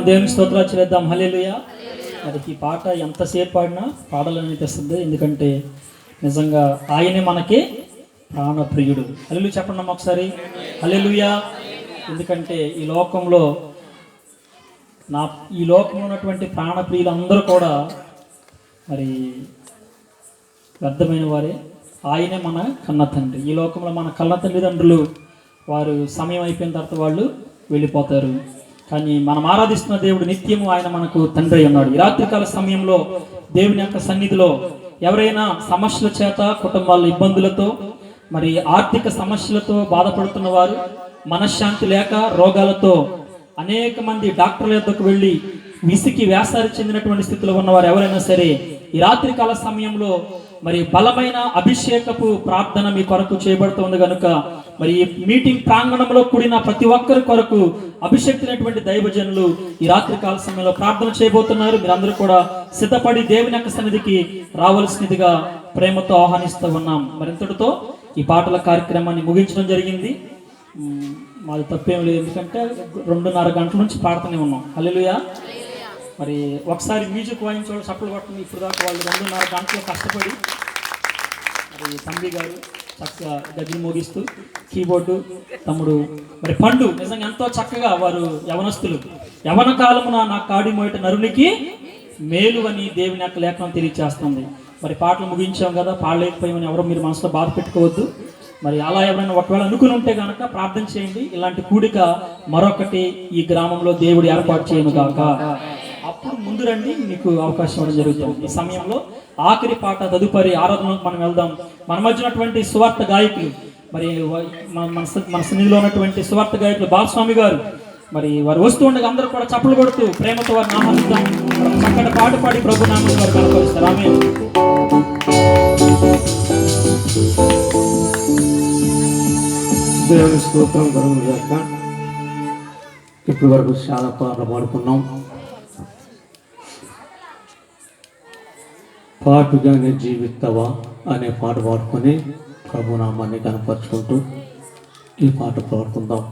దేవునికి స్తోత్రాలు చెల్లిద్దాం. హల్లెలూయా. మరి ఈ పాట ఎంతసేపు పాడినా పాడాలనిపిస్తుంది, ఎందుకంటే నిజంగా ఆయనే మనకి ప్రాణప్రియుడు. హల్లెలూయా చెప్పండి అమ్మ ఒకసారి, హల్లెలూయా. ఎందుకంటే ఈ లోకంలో ఉన్నటువంటి ప్రాణప్రియులు అందరూ కూడా మరి వ్యర్థమైన వారే. ఆయనే మన కన్న తండ్రి. ఈ లోకంలో మన కన్న తల్లిదండ్రులు వారు సమయం అయిపోయిన తర్వాత వాళ్ళు వెళ్ళిపోతారు. కానీ మనం ఆరాధిస్తున్న దేవుడు నిత్యము ఆయన మనకు తండ్రి అయి ఉన్నాడు. ఈ రాత్రికాల సమయంలో దేవుని యొక్క సన్నిధిలో ఎవరైనా సమస్యల చేత, కుటుంబాల ఇబ్బందులతో, మరి ఆర్థిక సమస్యలతో బాధపడుతున్న వారు, మనశ్శాంతి లేక రోగాలతో అనేక మంది డాక్టర్ల యొద్దకు వెళ్ళి విసికి వ్యాసారి చెందినటువంటి స్థితిలో ఉన్నవారు ఎవరైనా సరే ఈ రాత్రికాల సమయంలో మరి బలమైన అభిషేకపు ప్రార్థన మీ కొరకు చేయబడుతుంది కనుక మరి ఈ మీటింగ్ ప్రాంగణంలో కూడిన ప్రతి ఒక్కరి కొరకు అభిషేక్తులైనటువంటి దైవజనులు ఈ రాత్రికాల సమయంలో ప్రార్థన చేయబోతున్నారు. మీరందరూ కూడా సిద్ధపడి దేవుని యొక్క సన్నిధికి రావాల్సినదిగా ప్రేమతో ఆహ్వానిస్తూ ఉన్నాం. మరింతటితో ఈ పాటల కార్యక్రమాన్ని ముగించడం జరిగింది. మాది తప్పేం లేదు, ఎందుకంటే 2:30 గంటల నుంచి పాడుతూనే ఉన్నాం. హల్లెలూయా. మరి ఒకసారి మ్యూజిక్ వాయించేవాళ్ళు చప్పలు కొట్టండి. ఇప్పుడు దాకా వాళ్ళు 2:30 గంటలు కష్టపడి మరి తంబి గారు చక్కగా గజ్జలు మోగిస్తూ, కీబోర్డు తమ్ముడు మరి పండు నిజంగా ఎంతో చక్కగా వారు యవనస్తులు. యవన కాలమున నా కాడి మోయట నరునికి మేలు అని దేవుని యొక్క లేఖనం తెలియజేస్తుంది. మరి పాటలు ముగించాం కదా, పాడలేకపోయామని ఎవరో మీరు మనసులో బాధ పెట్టుకోవద్దు. మరి అలా ఎవరైనా ఒకవేళ అనుకుని ఉంటే కనుక ప్రార్థన చేయండి. ఇలాంటి కూడిక మరొకటి ఈ గ్రామంలో దేవుడు ఏర్పాటు చేయను గాక. అప్పుడు ముందు రండి, మీకు అవకాశం ఇవ్వడం జరుగుతుంది. ఈ సమయంలో ఆఖరి పాట తదుపరి ఆరాధనకు మనం వెళ్దాం. మన మధ్య ఉన్నటువంటి సువార్త గాయకులు, మరి మన సన్నిధిలో ఉన్నటువంటి సువార్త గాయకులు బాలస్వామి గారు, మరి వారు వస్తూ ఉండగా అందరూ కూడా చప్పలు కొడుతూ ప్రేమతో వారిని ఆహ్వానిద్దాం. చక్కటి పాట పాడి ప్రభు నామమున వారు కనపరుస్తారు. ఆమేన్. దేవుని స్తోత్రం కలుగుగాక. ఇప్పటి వరకు చాలా పాటలు పాడుకున్నాం. పాటుగానే జీవిస్తావా అనే పాట పాడుకొని ప్రభునామాన్ని కనపరుచుకుంటూ ఈ పాట పాడుకుందాం.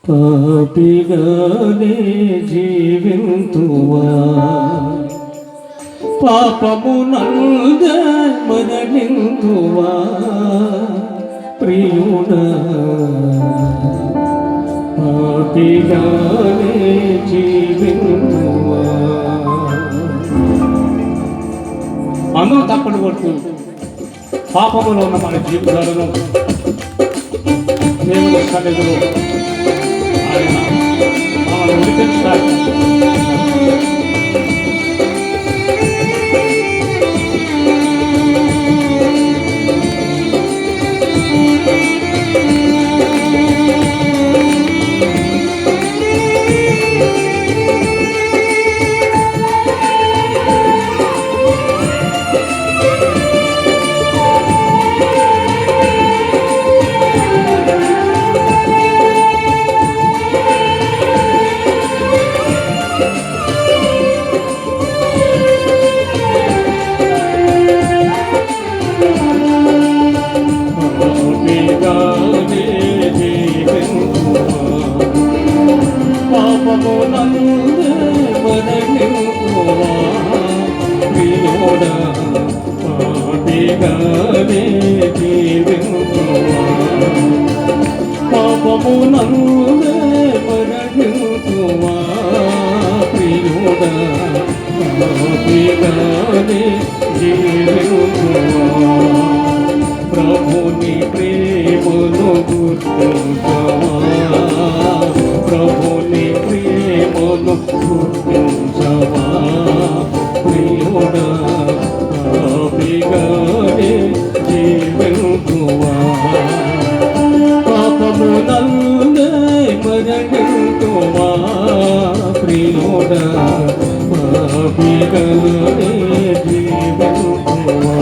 పాపిగానే జీవింతువా, పాపమునందే మరణింతువా ప్రియుడా, పాపిగానే జీవింతువా. అందరూ తప్పని కొడుతూ పాపములో ఉన్న మన జీవితాలను దేవుని సన్నిధిలో ఆయన మనల్ని విడిపించడానికి ప్రభుని ప్రేమను గుర్తించవా, ప్రభుని ప్రేమను గుర్తించవా ప్రియుడా, పాపిగానే జీవింతువా, పాపమునందే మరణింతువా ప్రియుడా, పాపిగానే జీవింతువా.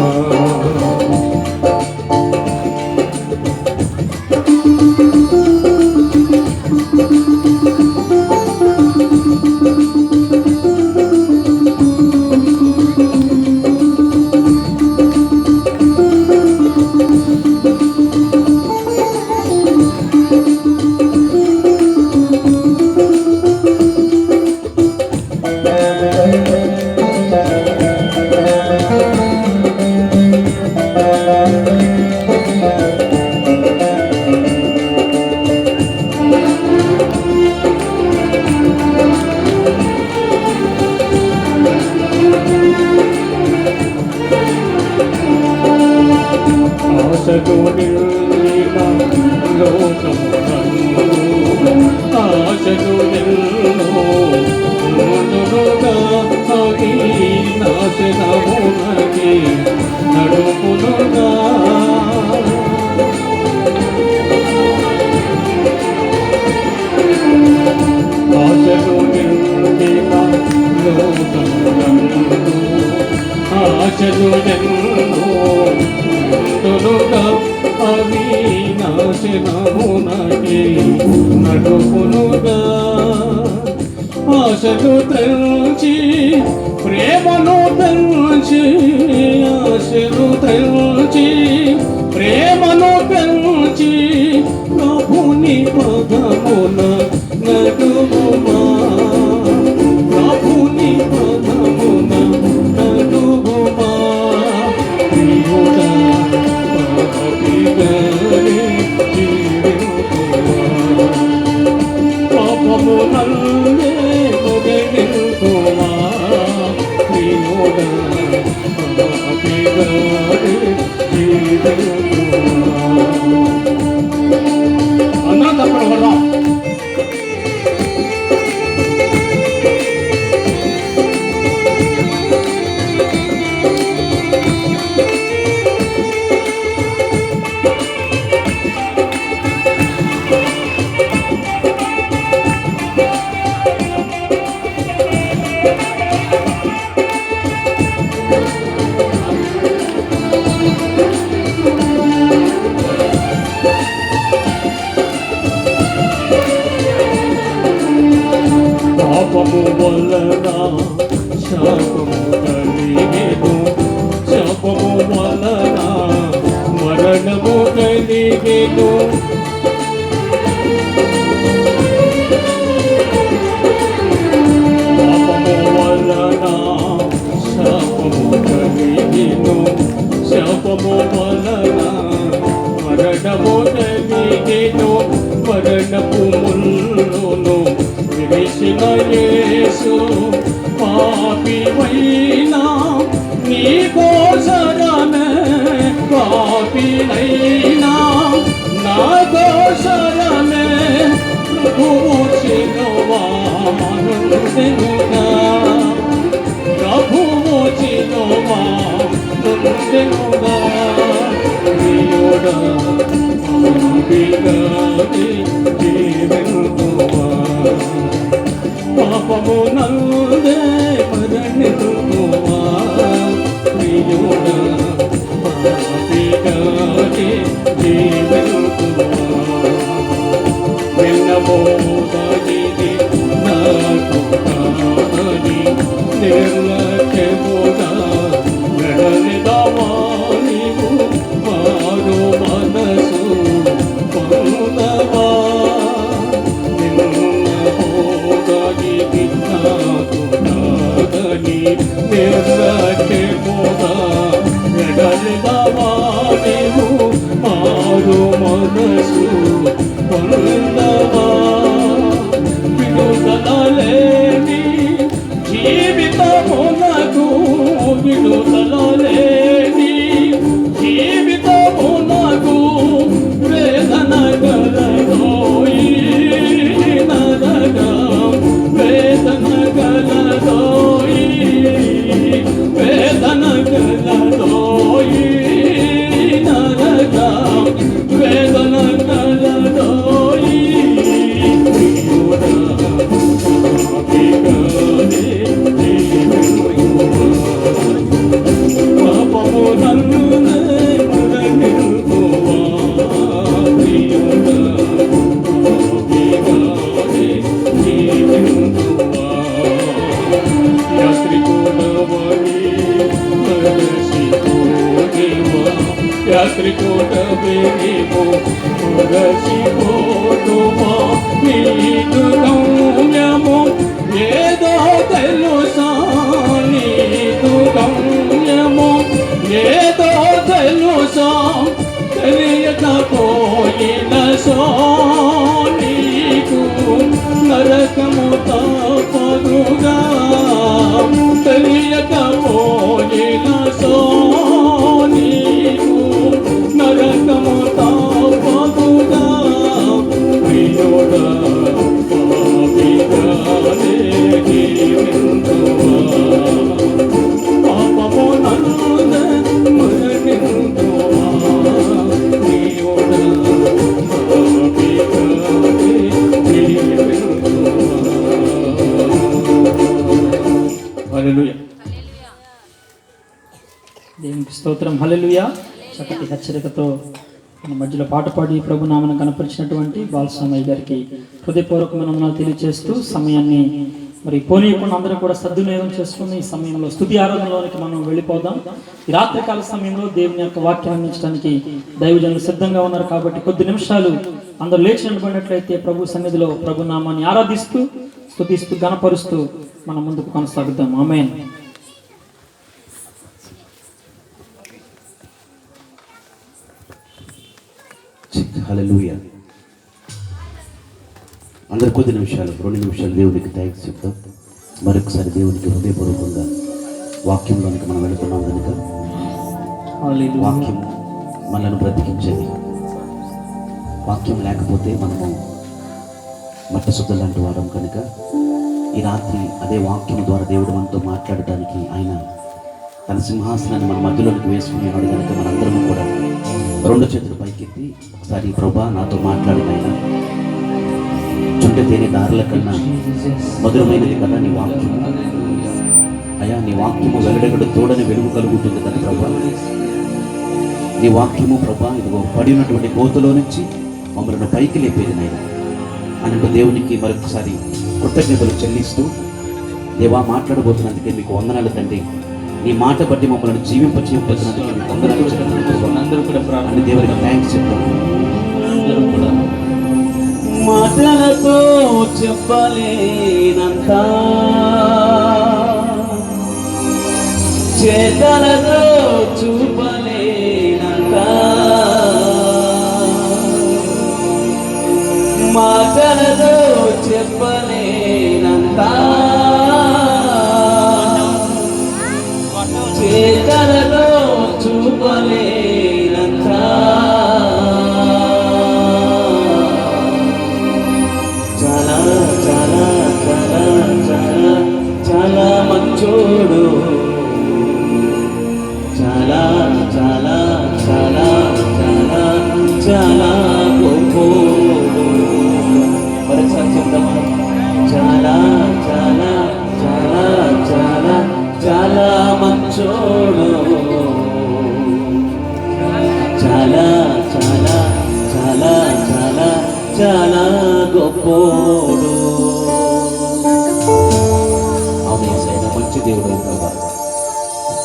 నిండిన లోకమునందు ఆశలు ఎన్నో ముందుగా ఈ నాశనమునకి నడుపునుగా ఆశలు నిండిన లోకమునందు ఆశలు ఎన్నో ముందుగా అవి నాశనమునకి నడుపునుగా ఆశలు తెంచి ప్రేమను తెంచి ఆశలు తెంచి ప్రేమను పెంచి ప్రభుని పదమున నడుగుమా ప్రభుని పదమున నడుగుమా ప్రియుడా పాపిగానే జీవించుమా పాపము నన్నే మొగెంతుమా ప్రియుడా పాపిగానే జీవించుమా అందరం తప్పకుండా పడదాం. పాపము వలన శాపము కలిగేను శాపము వలన మరణము కలిగేను పాపము వలన శాపము కలిగేను శాపము వలన మరణము కలిగేను మరణపు ముల్లును విరిసిన యేసు పాపివైనా నీ కోసరమే పాపినైనా నా కోసరమే ప్రభువు చిలువా నుండెనుగా ప్రభువు చిలువా నుండెనుగా ప్రియుడా పాపిగానే జీవించుమా పాపము నందే మరణితుమా ప్రియుడా పాపిగానే జీవించుమా విన్నబోదనిది నాకు కాదని నిర్లక్ష్యముగా నడలిదవా నీవు మారు మనసు పొందవా నిర్లక్ష్యముగా నడలిదవా నీవు మారు మనసు పొందవా విడుదల లేని జీవితమునకు విడుదల లేని జీవితమునకు వేదన కలదోయి నరకం వేదన కలదోయి వేదన కలదోయి నరకం వేదన కలదోయి పాపము నన్ను యాత్రికోటవేమో రసిపోతుమా నీకు గమ్యము ఏదో తెలుసా నీకు గమ్యము ఏదో తెలుసా తెలియకపోయిన సో నీకు నరకము తప్పదుగా తెలియకపోయిన సో నీకు నరకము స్తోత్రం. హల్లెలూయా. చక్కటి హెచ్చరికతో మన మధ్యలో పాట పాడి ప్రభు నామను కనపరిచినటువంటి బాలస్వామయ్య గారికి హృదయపూర్వకమైన వందనాలు తెలియజేస్తూ సమయాన్ని మరి పోనీయకుండా అందరూ కూడా సద్వినియోగం చేసుకుని ఈ సమయంలో స్తుతి ఆరాధనలోనికి మనం వెళ్ళిపోదాం. ఈ రాత్రికాల సమయంలో దేవుని యొక్క వాక్యం అందించడానికి దైవజనులు సిద్ధంగా ఉన్నారు కాబట్టి కొద్ది నిమిషాలు అందరూ లేచి నిలబడినట్లయితే ప్రభు సన్నిధిలో ప్రభు నామాన్ని ఆరాధిస్తూ స్తుతిస్తూ గణపరుస్తూ మనం ముందుకు కొనసాగుదాం. ఆమేన్. హల్లెలూయా. అందరు కొద్ది నిమిషాలు 2 నిమిషాలు దేవునికి థ్యాంక్స్ చెప్తాం. మరొకసారి దేవునికి హృదయపూర్వకంగా వాక్యంలోనికి మనం వెళుతున్నాం కనుక వాక్యం మనల్ని బ్రతికించేది. వాక్యం లేకపోతే మనము మట్టి శుద్ధ లాంటి వారం కనుక ఈ రాత్రి అదే వాక్యం ద్వారా దేవుడు మనతో మాట్లాడటానికి ఆయన తన సింహాసనాన్ని మన మధ్యలోనికి వేసుకుని ఉన్నాడు కనుక మనందరము కూడా 2 చేతులు పైకెత్తి ఒకసారి ప్రభా నాతో మాట్లాడిన ఆయన చుండె తేనె దారుల కన్నా మధురమైనది కదా నీ వాక్యము. అయా నీ వాక్యము వెల్లడెగడు తోడని వెలుగు కలుగుతుంది కదా ప్రభా. నీ వాక్యము ప్రభా ఇదిగో పడినటువంటి గోతులో నుంచి మమ్మల్ని పైకి లేపేది నాయన అన్నట్టు దేవునికి మరొకసారి కృతజ్ఞతలు చెల్లిస్తూ దేవా మాట్లాడబోతున్నందుకే మీకు వందనాలు తండ్రి. నీ మాట బట్టి మమ్మల్ని జీవింపచేయబోతున్నందుకే మీకు వందనాలు అని దేవునికి థ్యాంక్స్ చెప్తాను. మాటలతో చెప్పలేనంత చేతలతో చూపలేనంత మాటలతో చెప్పలేనంత చేతలతో చూపలేనంత చాలా చాలా చాలా చాలా చాలా మంచోడు. చాలా చాలా చాలా చాలా చాలా గొప్పోడు. మరొకసారి చెప్తామా? చాలా చాలా చాలా చాలా చాలా మంచోడు. చాలా చాలా చాలా చాలా చాలా గొప్పోడు. అవును ఏసయ్యా, మంచి దేవుడు ప్రభా.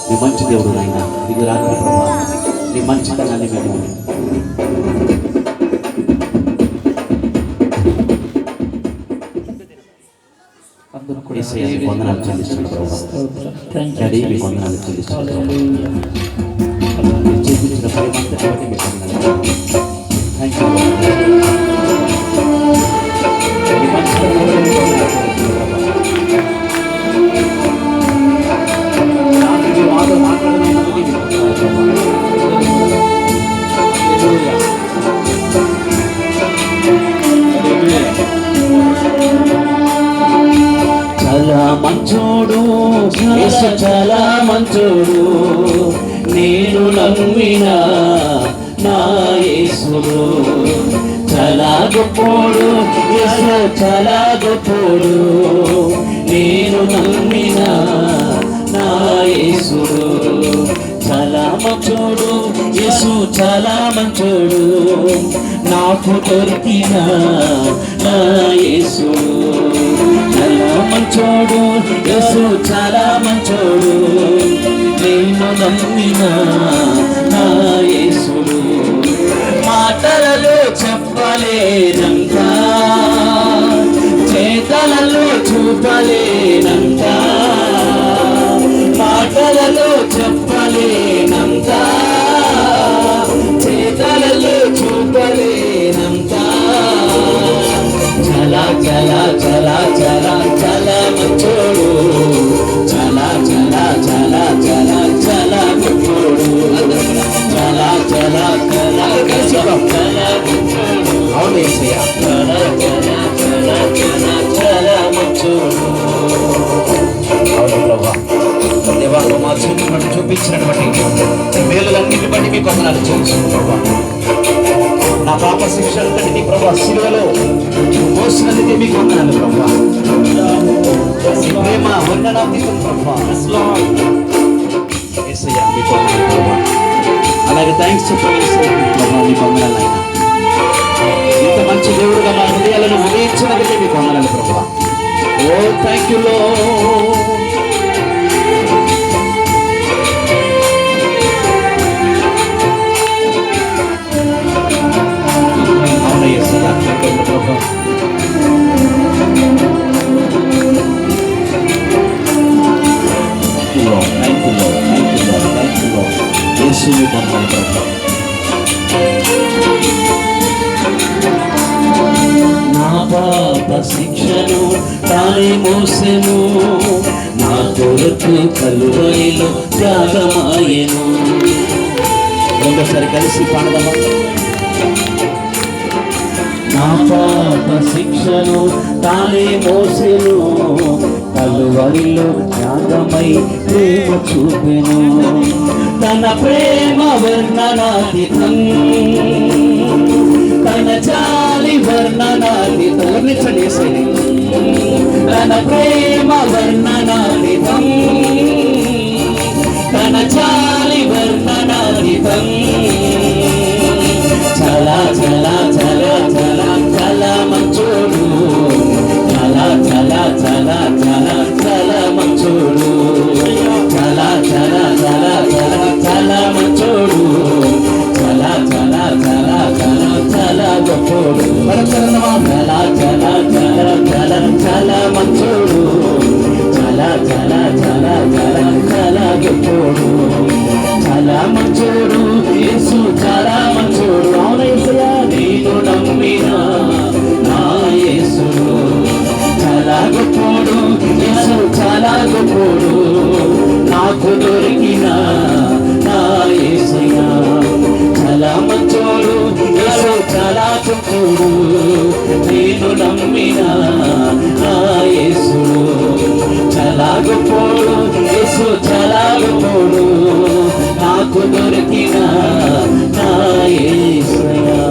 నీ మంచి దేవుడు నాయన. ఇది రాత్రి ప్రభా నీ మంచితనాన్ని మేము ఏసయ్యా మీకు వందనాలు చెల్లిస్తున్నాను ప్రభా. డాడీ మీకు వందనాలు చెల్లిస్తున్నాను. మీరు చూపించిన ప్రేమంతటి బట్టి మీకు వందనాలు. Thank you. చాలా మంచోడు యేసు, చాలా మంచోడు. నేను నమ్మిన నా యేసుడు చాలా గొప్పోడు. యేసు చాలా గొప్పోడు. నేను నమ్మిన నా యేసుడు చాలా మంచోడు. యేసు చాలా మంచోడు. నాకు దొరికిన నా యేసుడు చాలా మంచోడు. యేసు చాలా మంచోడు. నేను నమ్మిన నా యేసుడు మాటలలో చెప్పలేనంత, చేతలలో చూపలేనంత, మాటలలో చెప్పలేనంత, చేతలలో చూపలేనంత. చాలా చాలా చాలా చాలా చాలా మంచోడు. చాలా చాలా చాలా చాలా చాలా గొప్పోడు. చాలా చాలా చాలా చాలా మంచోడు. అవును యేసయ్యా, చాలా చాలా చాలా చాలా చాలా మంచోడు. అవును ప్రభా. దేవా మా చూపినట్టు చూపించినటువంటి మేలులన్నింటి బట్టి మీకు వందనాలు చెల్లిస్తున్నాను ప్రభా. నా పాప శిక్షలన్నింటినీ ప్రభా శిలువలో మోసినందుకే మీకు వందనాలు ప్రభా. ప్రేమ వందనాలు ప్రభా. యేసయ్యా మీకు వందనాలు ప్రభా. అలాగే థ్యాంక్స్ చెప్పండి యేసయ్యా ప్రభా, మీకు వందనాలు ఆయన. ఇంత మంచి దేవుడుగా మా హృదయాలను ఉదయించినందుకే మీకు వందనాలు ప్రభా. ఓ థ్యాంక్ యూ లో అవును యేసయ్యా ప్రభా. నా పాప శిక్షను తానే మోసెను, నా కొరకు కలువరిలో త్యాగమాయెను. రెండోసారి కలిసి పాడదామా. నా పాప శిక్షను తానే మోసెను, కలువరిలో త్యాగమై ప్రేమ చూపెను. తన ప్రేమ వర్ణనాతీతం, తన జాలి వర్ణనాతీతం. తన ప్రేమ వర్ణనాతీతం, తన జాలి వర్ణనాతీతం. చలా చలా చలా చలా చలా మంచోడు, చలా చలా చలా చలా చలా మంచోడు, చలా చలా చలా చలా చలా మంచోడు, చలా చలా చలా చలా చలా గొప్పోడు. చలా చలా చలా చలా చలా మంచోడు, చలా చలా చలా చలా చలా గొప్పోడు, చాలా మంచోడు యేసు, చాలా మంచోడు. అవునయ్యా నేను నమ్మిన నా యేసు చాలా గొప్పోడు, యేసు చాలా గొప్పోడు. నాకు దొరికిన నా యేసయ్యా చాలా మంచోడు, యేసు చాలా గొప్పోడు. నేను నమ్మిన నా యేసు చాలా గొప్పోడు, యేసు చాలా గొప్పోడు. నాకు దొరికిన నా యేసయ్యా.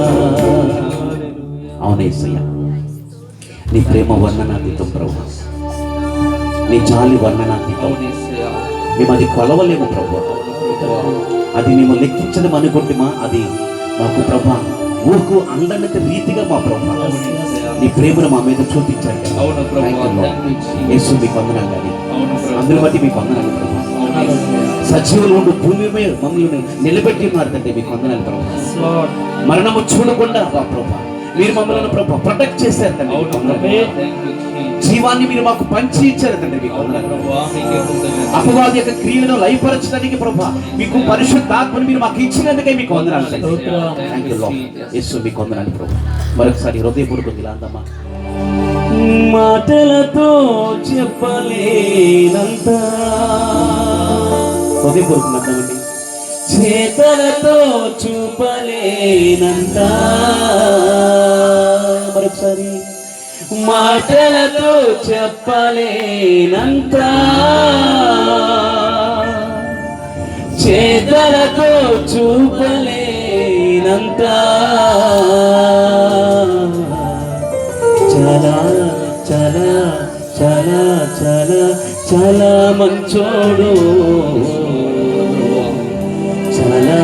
అవును యేసయ్యా, నీ ప్రేమ వర్ణనాతీతం ప్రభు, నీ జాలి వర్ణనాతీతం. మేము అది కొలవలేము ప్రభు, అది మేము లెక్కించడం అనుకుంటుమా, అది మాకు ప్రభా ఊహకు అందనత రీతిగా మా ప్రభా నీ ప్రేమను మా మీద చూపించాలి. యేసు మీకు వందనాలు కానీ అందులో బట్టి మీకు వందనాలు ప్రభా. సజీవులు ఉండు భూమి మీద మమ్మల్ని నిలబెట్టి ఉన్నారు తండ్రి, మీకు వందనాలు ప్రభా. మరణము చూడకుండా ప్రభా మీరు మమ్మల్ని ప్రభా ప్రొటెక్ట్ చేశారు తండ్రి. జీవాన్ని మీరు మాకు పంచి ఇచ్చారు తండ్రి, మీకు వందనాలు. అపవాది యొక్క క్రియలను లయపరచడానికి ప్రభా మీకు పరిశుద్ధాత్మను మీరు మాకు ఇచ్చినందుకే మీకు వందనాలు. Thank you Lord. యేసు మీకు వందనాలు ప్రభా. మరొకసారి హృదయపూర్వకంగా ఇలా అందమ్మా. మాటలతో చెప్పలేనంత హృదయపూర్వకంగా అందామండి. చేతలతో చూపలేనంత, మరొకసారి మాటలతో చెప్పలేనంత, చేతలతో చూపలేనంత. చాలా చాలా చాలా చాలా చాలా మంచోడు, చాలా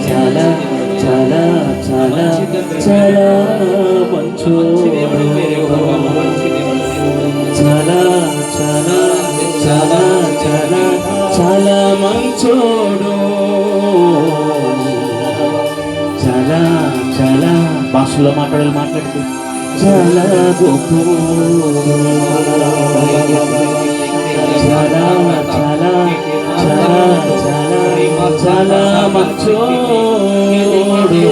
చాలా చాలా చాలా చాలా మంచోడు, చాలా చాలా చాలా చాలా చాలా మంచోడు, చాలా చాలా భాషలో మాట్లాడుతూ చాలా గొప్పోడు, చాలా చాలా చాలా చాలా చాలా మంచోడు,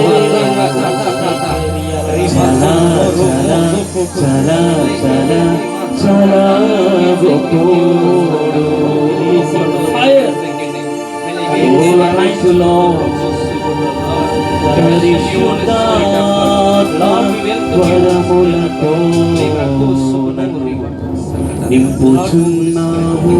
చాలా చాలా చాలా చాలా చాలా గొప్పోడు. వరములతో నింపుచున్నావు,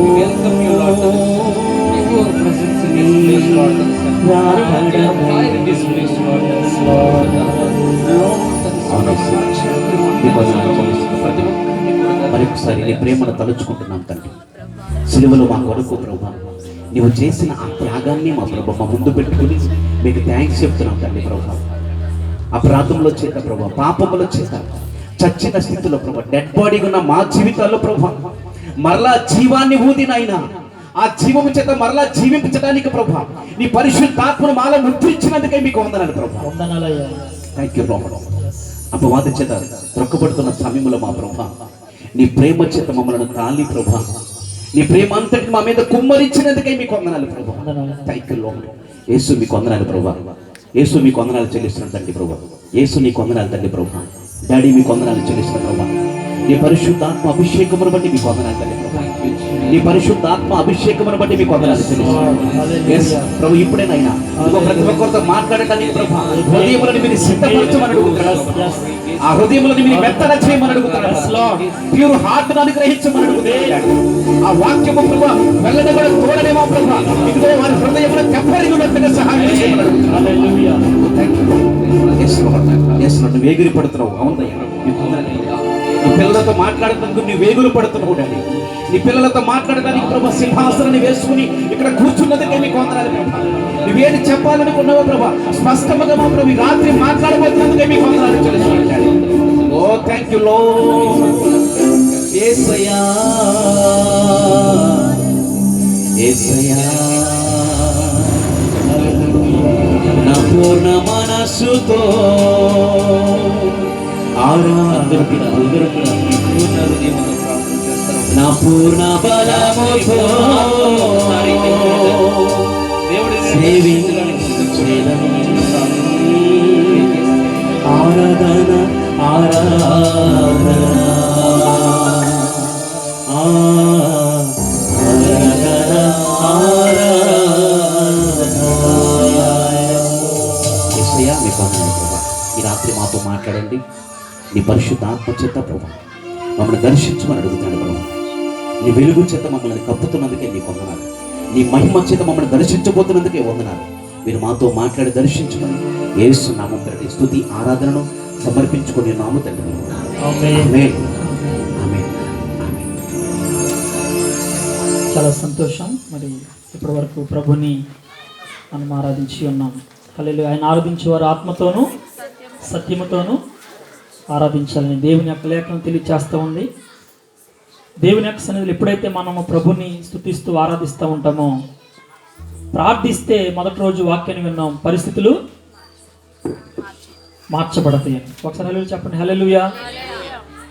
మరొకసారి నీ ప్రేమను తలుచుకుంటున్నాం తండ్రి. సిలువలో మా కొరకు ప్రభా నువ్వు చేసిన ఆ త్యాగాన్ని మా ప్రభు మా ముందు పెట్టుకుని మీకు థ్యాంక్స్ చెప్తున్నాం తండ్రి ప్రభు. అపరాధంలో చేత ప్రభు, పాపములో చేత చచ్చిన స్థితిలో ప్రభు, డెడ్ బాడీగా ఉన్న మా జీవితాల్లో ప్రభు మరలా జీవాన్ని ఊదినైనా ఆ జీవము చేత మరలా జీవించడానికి ప్రభు నీ పరిశుద్ధాత్మను మాలో ముద్రించినందుకే మీకు వందనాలు ప్రభు. వందనాలయ్యా. థ్యాంక్ యూ ప్రభు. అపవాది చేత త్రొక్కబడుతున్న సమయంలో మా ప్రభు నీ ప్రేమ చేత మమ్మల్ని తాళి ప్రభు, నీ ప్రేమ అంతటి మా మీద కుమ్మరించినందుకే మీకు వందనాలు ప్రభు. Thank you Lord. యేసు మీకు వందనాలు ప్రభు. యేసు మీకు వందనాలు చెల్లిస్తున్నాను తండ్రి ప్రభు. యేసు నీకు వందనాలు తండ్రి ప్రభు. డాడీ మీకు వందనాలు చెల్లిస్తున్నాను ప్రభు. నీ పరిశుద్ధాత్మ అభిషేకమును బట్టి మీకు వందనాలు తండ్రి ప్రభు. నీ పరిశుద్ధాత్మ అభిషేకమును బట్టి మీకు వందనాలు చెల్లిస్తున్నాను ప్రభు. ఇప్పుడేనైనా ప్రతి ఒక్కరితో మాట్లాడటానికి ప్రభు హృదయములను మీరు సిద్ధపరచమని అడుగుతున్నాను. ఆ హృదయములను మీరు మెత్తన చేయమని అడుగుతున్నాను. ప్యూర్ హార్ట్ అనుగ్రహించమని అడుగుతున్నాను. ఆ వాక్యము ప్రభు వెళ్ళని కూడా తోడనేమో ప్రభు ఇదిగో వారి హృదయములు తెప్పరిగినట్టుగా సహాయం చేయమని అడుగుతున్నాను. నువ్వు వేగిరి పడుతున్నావు. అవునయ్యా, నీ పిల్లలతో మాట్లాడటానికి నువ్వు వేగులు పడుతున్నావు డాడీ. నీ పిల్లలతో మాట్లాడడానికి ప్రభు సింహాసనాన్ని వేసుకుని ఇక్కడ కూర్చున్నదికే మీకు వందనాలు ప్రభు. నువ్వేది చెప్పాలనుకున్నావో ప్రభు స్పష్టంగా మా ప్రభు రాత్రి మాట్లాడబోతున్నందుకే మీకు వందనాలు చెల్లిస్తున్నాను daddy. Oh thank you Lord. యేసయ్యా యేసయ్యా నా పూర్ణ మనస్సుతో నా పూర్ణ బలముతో ఆరాధన ఆరాధన ఈ రాత్రి మాతో మాట్లాడండి. నీ పరిశుద్ధ ఆత్మ చేత ప్రభు మమ్మల్ని దర్శించమని అడుగుతున్నాడు ప్రభు. నీ వెలుగు చేత మమ్మల్ని కప్పుతున్నందుకే నీ వందనాలు. నీ మహిమ చేత మమ్మల్ని దర్శించబోతున్నందుకే వందనాలు. మీరు మాతో మాట్లాడి దర్శించమని యేసు నామం పేరిట స్తుతి ఆరాధనను సమర్పించుకొని నాము తండ్రి. ఆమేన్. ఆమేన్. చాలా సంతోషం. మరి ఇప్పటి వరకు ప్రభుని మనం ఆరాధించి ఉన్నాం. హల్లెలూయా. ఆయన ఆరాధించేవారు ఆత్మతోనూ సత్యముతోనూ ఆరాధించాలని దేవుని యొక్క లేఖనం తెలియచేస్తూ ఉంది. దేవుని యొక్క సన్నిధిలో ఎప్పుడైతే మనము ప్రభుని స్తుతిస్తూ ఆరాధిస్తూ ఉంటామో, ప్రార్థిస్తే మొదటి రోజు వాక్యాన్ని విన్నాం, పరిస్థితులు మార్చబడతాయి. ఒకసారి హల్లెలూయా చెప్పండి. హల్లెలూయా.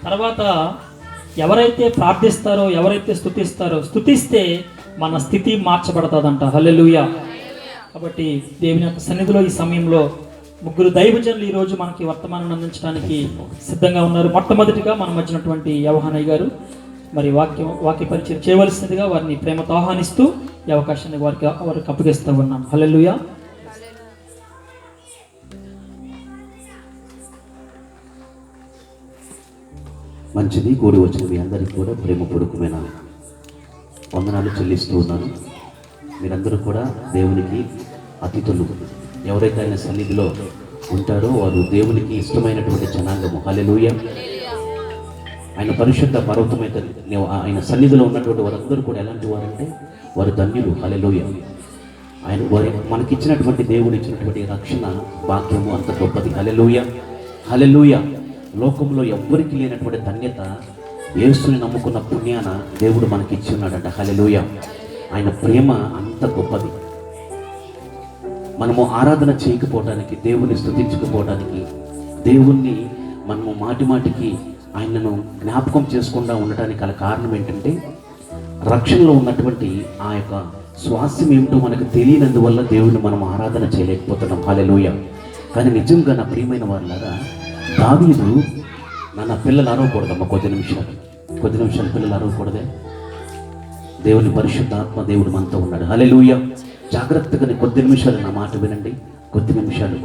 తర్వాత ఎవరైతే ప్రార్థిస్తారో, ఎవరైతే స్తుతిస్తే మన స్థితి మార్చబడతాదంట. హల్లెలూయా. కాబట్టి దేవుని యొక్క సన్నిధిలో ఈ సమయంలో ముగ్గురు దైవజనులు ఈరోజు మనకి వర్తమానం అందించడానికి సిద్ధంగా ఉన్నారు. మొట్టమొదటిగా మన మధ్యనటువంటి యోహానయ్య గారు మరి వాక్య పరిచయం చేయవలసిందిగా వారిని ప్రేమతో ఆహ్వానిస్తూ ఈ అవకాశాన్ని వారికి అప్పగిస్తూ ఉన్నాం. హల్లెలూయా. మంచిది. కూడి వచ్చిన మీ అందరికీ కూడా ప్రేమపూర్వకమైన వందనాలు చెల్లిస్తూ ఉన్నాను. మీరందరూ కూడా దేవునికి అతిథులు. ఎవరైతే ఆయన సన్నిధిలో ఉంటారో వారు దేవునికి ఇష్టమైనటువంటి జనాంగము. హల్లెలూయా. ఆయన పరిశుద్ధ పర్వతమైతే ఆయన సన్నిధిలో ఉన్నటువంటి వారందరూ కూడా ఎలాంటి వారంటే వారు ధన్యులు. హల్లెలూయా. ఆయన వారి మనకిచ్చినటువంటి దేవుడు ఇచ్చినటువంటి రక్షణ భాగ్యము అంత గొప్పది. హల్లెలూయా. హల్లెలూయా. లోకంలో ఎవ్వరికి లేనటువంటి ధన్యత యేసుని నమ్ముకున్న పుణ్యాన దేవుడు మనకి ఇచ్చి ఉన్నాడంట. హల్లెలూయా. ఆయన ప్రేమ అంత గొప్పది. మనము ఆరాధన చేయకపోవడానికి, దేవుని స్తుతించకపోవడానికి, దేవుణ్ణి మనము మాటి మాటికి ఆయనను జ్ఞాపకం చేసుకుండా ఉండటానికి గల కారణం ఏంటంటే రక్షణలో ఉన్నటువంటి ఆ యొక్క స్వాస్థ్యం ఏమిటో మనకు తెలియనందువల్ల దేవుణ్ణి మనం ఆరాధన చేయలేకపోతున్నాం. హల్లెలూయా. కానీ నిజంగా నా ప్రియమైన వాళ్ళారా, దావీదు నా పిల్లలు అరవకూడదమ్మా, కొద్ది నిమిషాలు పిల్లలు అరవకూడదే. దేవుని పరిశుద్ధాత్మ దేవుడు మనతో ఉన్నాడు. హల్లెలూయా. జాగ్రత్తగా కొద్ది నిమిషాలు నా మాట వినండి. కొద్ది నిమిషాలు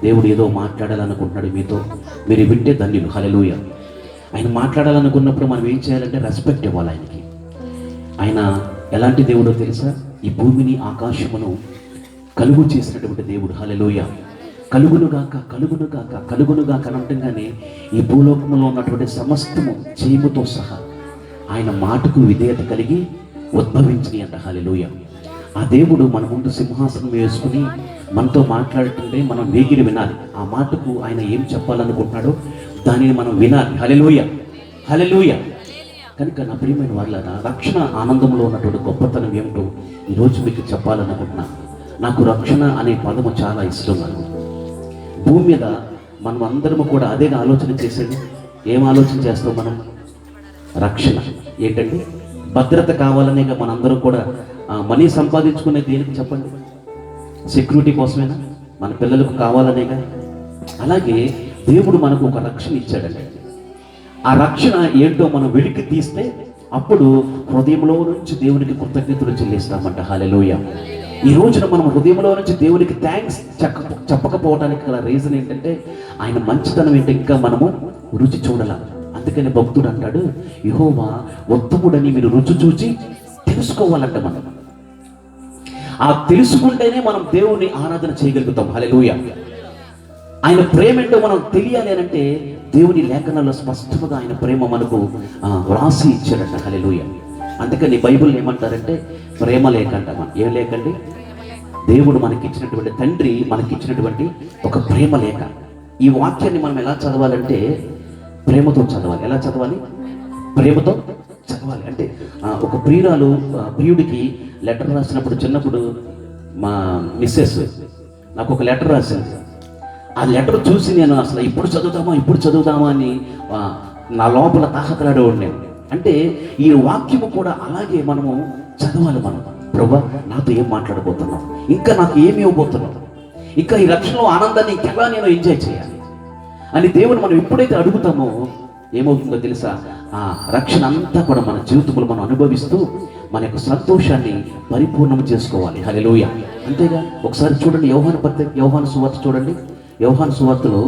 దేవుడు ఏదో మాట్లాడాలనుకుంటున్నాడు మీతో. మీరు వింటే ధన్యులు. హల్లెలూయా. ఆయన మాట్లాడాలనుకున్నప్పుడు మనం ఏం చేయాలంటే రెస్పెక్ట్ ఇవ్వాలి ఆయనకి. ఆయన ఎలాంటి దేవుడో తెలుసా? ఈ భూమిని ఆకాశమును కలుగు చేసినటువంటి దేవుడు. హల్లెలూయా. కలుగునుగాక కలుగునుగాక కలుగునుగాక అనటంగానే ఈ భూలోకంలో ఉన్నటువంటి సమస్తము చీముతో సహా ఆయన మాటకు విధేయత కలిగి ఉద్భవించినాయి అంట. హల్లెలూయా. ఆ దేవుడు మన ముందు సింహాసనం వేసుకుని మనతో మాట్లాడుతుంటే మనం వేగిరి వినాలి. ఆ మాటకు ఆయన ఏం చెప్పాలనుకుంటున్నాడో దానిని మనం వినాలి. హల్లెలూయా, హల్లెలూయా. కనుక నా ప్రియమైన వాళ్ళ రక్షణ ఆనందంలో ఉన్నటువంటి గొప్పతనం ఏమిటో ఈరోజు మీకు చెప్పాలనుకుంటున్నాను. నాకు రక్షణ అనే పదము చాలా ఇష్టం. నాకు భూమి మీద మనం అందరము కూడా అదే ఆలోచన చేసేది. ఏం ఆలోచన చేస్తాం మనం? రక్షణ ఏంటంటే భద్రత కావాలనేగా మనందరం కూడా మనీ సంపాదించుకునేది దేనికి చెప్పండి? సెక్యూరిటీ కోసమేనా? మన పిల్లలకు కావాలనేగా. అలాగే దేవుడు మనకు ఒక రక్షణ ఇచ్చాడండి. ఆ రక్షణ ఏంటో మనం వెలికి తీస్తే అప్పుడు హృదయంలో నుంచి దేవునికి కృతజ్ఞతలు చెల్లిస్తామంట. హల్లెలూయా. ఈ రోజున మనం హృదయంలో నుంచి దేవునికి థ్యాంక్స్ చెప్పకపోవడానికి గల రీజన్ ఏంటంటే ఆయన మంచితనం ఏంటో ఇంకా మనము రుచి చూడాల. అందుకని భక్తుడు అంటాడు, యెహోవా ఉత్తముడని మీరు రుచి చూచి తెలుసుకోవాలంట. మనం ఆ తెలుసుకుంటేనే మనం దేవుని ఆరాధన చేయగలుగుతాం. హల్లెలూయా. ఆయన ప్రేమ ఏంటో మనం తెలియాలి అని అంటే దేవుని లేఖనాల్లో స్పష్టంగా ఆయన ప్రేమ మనకు వ్రాసి ఇచ్చాడట. హల్లెలూయా. అందుకని బైబిల్ ఏమంటారంటే ప్రేమ లేఖ అంట. మనం ఏం లేకండి? దేవుడు మనకిచ్చినటువంటి తండ్రి మనకిచ్చినటువంటి ఒక ప్రేమ లేఖ. ఈ వాక్యాన్ని మనం ఎలా చదవాలంటే ప్రేమతో చదవాలి. ఎలా చదవాలి? ప్రేమతో చదవాలి. అంటే ఒక ప్రియుడికి లెటర్ రాసినప్పుడు చిన్నప్పుడు మా మిస్సెస్ నాకు ఒక లెటర్ రాసింది. ఆ లెటర్ చూసి నేను అసలు ఇప్పుడు చదువుదామా అని నా లోపల తాహతలాడేవాడు నేను. అంటే ఈ వాక్యము కూడా అలాగే మనము చదవాలి. మనం ప్రభువా నాతో ఏం మాట్లాడబోతున్నావు, ఇంకా నాకు ఏమి ఇవ్వబోతున్నావు, ఇంకా ఈ రక్షణలో ఆనందాన్ని ఇంకెలా నేను ఎంజాయ్ చేయాలి అని దేవుని మనం ఎప్పుడైతే అడుగుతామో ఏమవుతుందో తెలుసా? ఆ రక్షణ అంతా కూడా మన జీవితంలో మనం అనుభవిస్తూ మన యొక్క సంతోషాన్ని పరిపూర్ణం చేసుకోవాలి. హల్లెలూయా. అంతేగా ఒకసారి చూడండి యోహాను సువార్త చూడండి. యోహాను సువార్తలో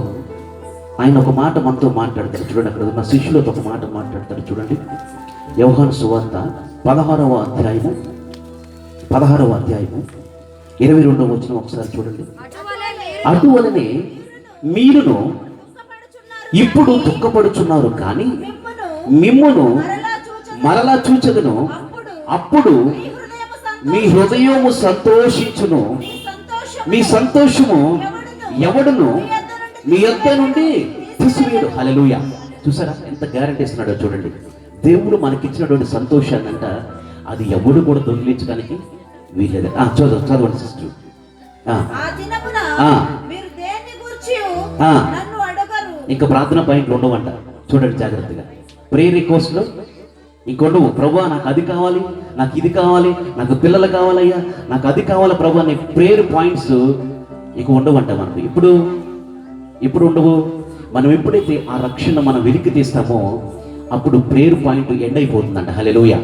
ఆయన ఒక మాట మనతో మాట్లాడతాడు. చూడండి, అక్కడ ఉన్న శిష్యులతో ఒక మాట మాట్లాడతాడు. చూడండి, యోహాను సువార్త 16వ అధ్యాయము 22వ వచనం ఒకసారి చూడండి. అటువలనే మీరును ఇప్పుడు దుఃఖపడుచున్నారు, కానీ మిమ్మును మరలా చూచెదను, అప్పుడు మీ హృదయము సంతోషించును, మీ సంతోషము ఎవడును మీ యొద్ద నుండి తీసివేయడు. హల్లెలూయా. చూసారా ఎంత గ్యారెంటీ ఇస్తున్నాడో చూడండి. దేవుడు మనకిచ్చినటువంటి సంతోషాన్ని అంట అది ఎవడు కూడా దొంగిలించడానికి వీల్లేదు. చదవండి సిస్టర్. ఇంకా ప్రార్థన పాయింట్లు ఉండవంట. చూడండి జాగ్రత్తగా. ప్రేయర్ రిక్వెస్ట్లో ఇంకొండవు. ప్రభువా నాకు అది కావాలి, నాకు ఇది కావాలి, నాకు పిల్లలు కావాలయ్యా, నాకు అది కావాలి ప్రభు అనే ప్రేయర్ పాయింట్స్ ఇక ఉండవంట మనకు. ఇప్పుడు ఉండవు. మనం ఎప్పుడైతే ఆ రక్షణ మనం వెలికి తీస్తామో అప్పుడు ప్రేయర్ పాయింట్ ఎండ్ అయిపోతుందంట. హల్లెలూయా.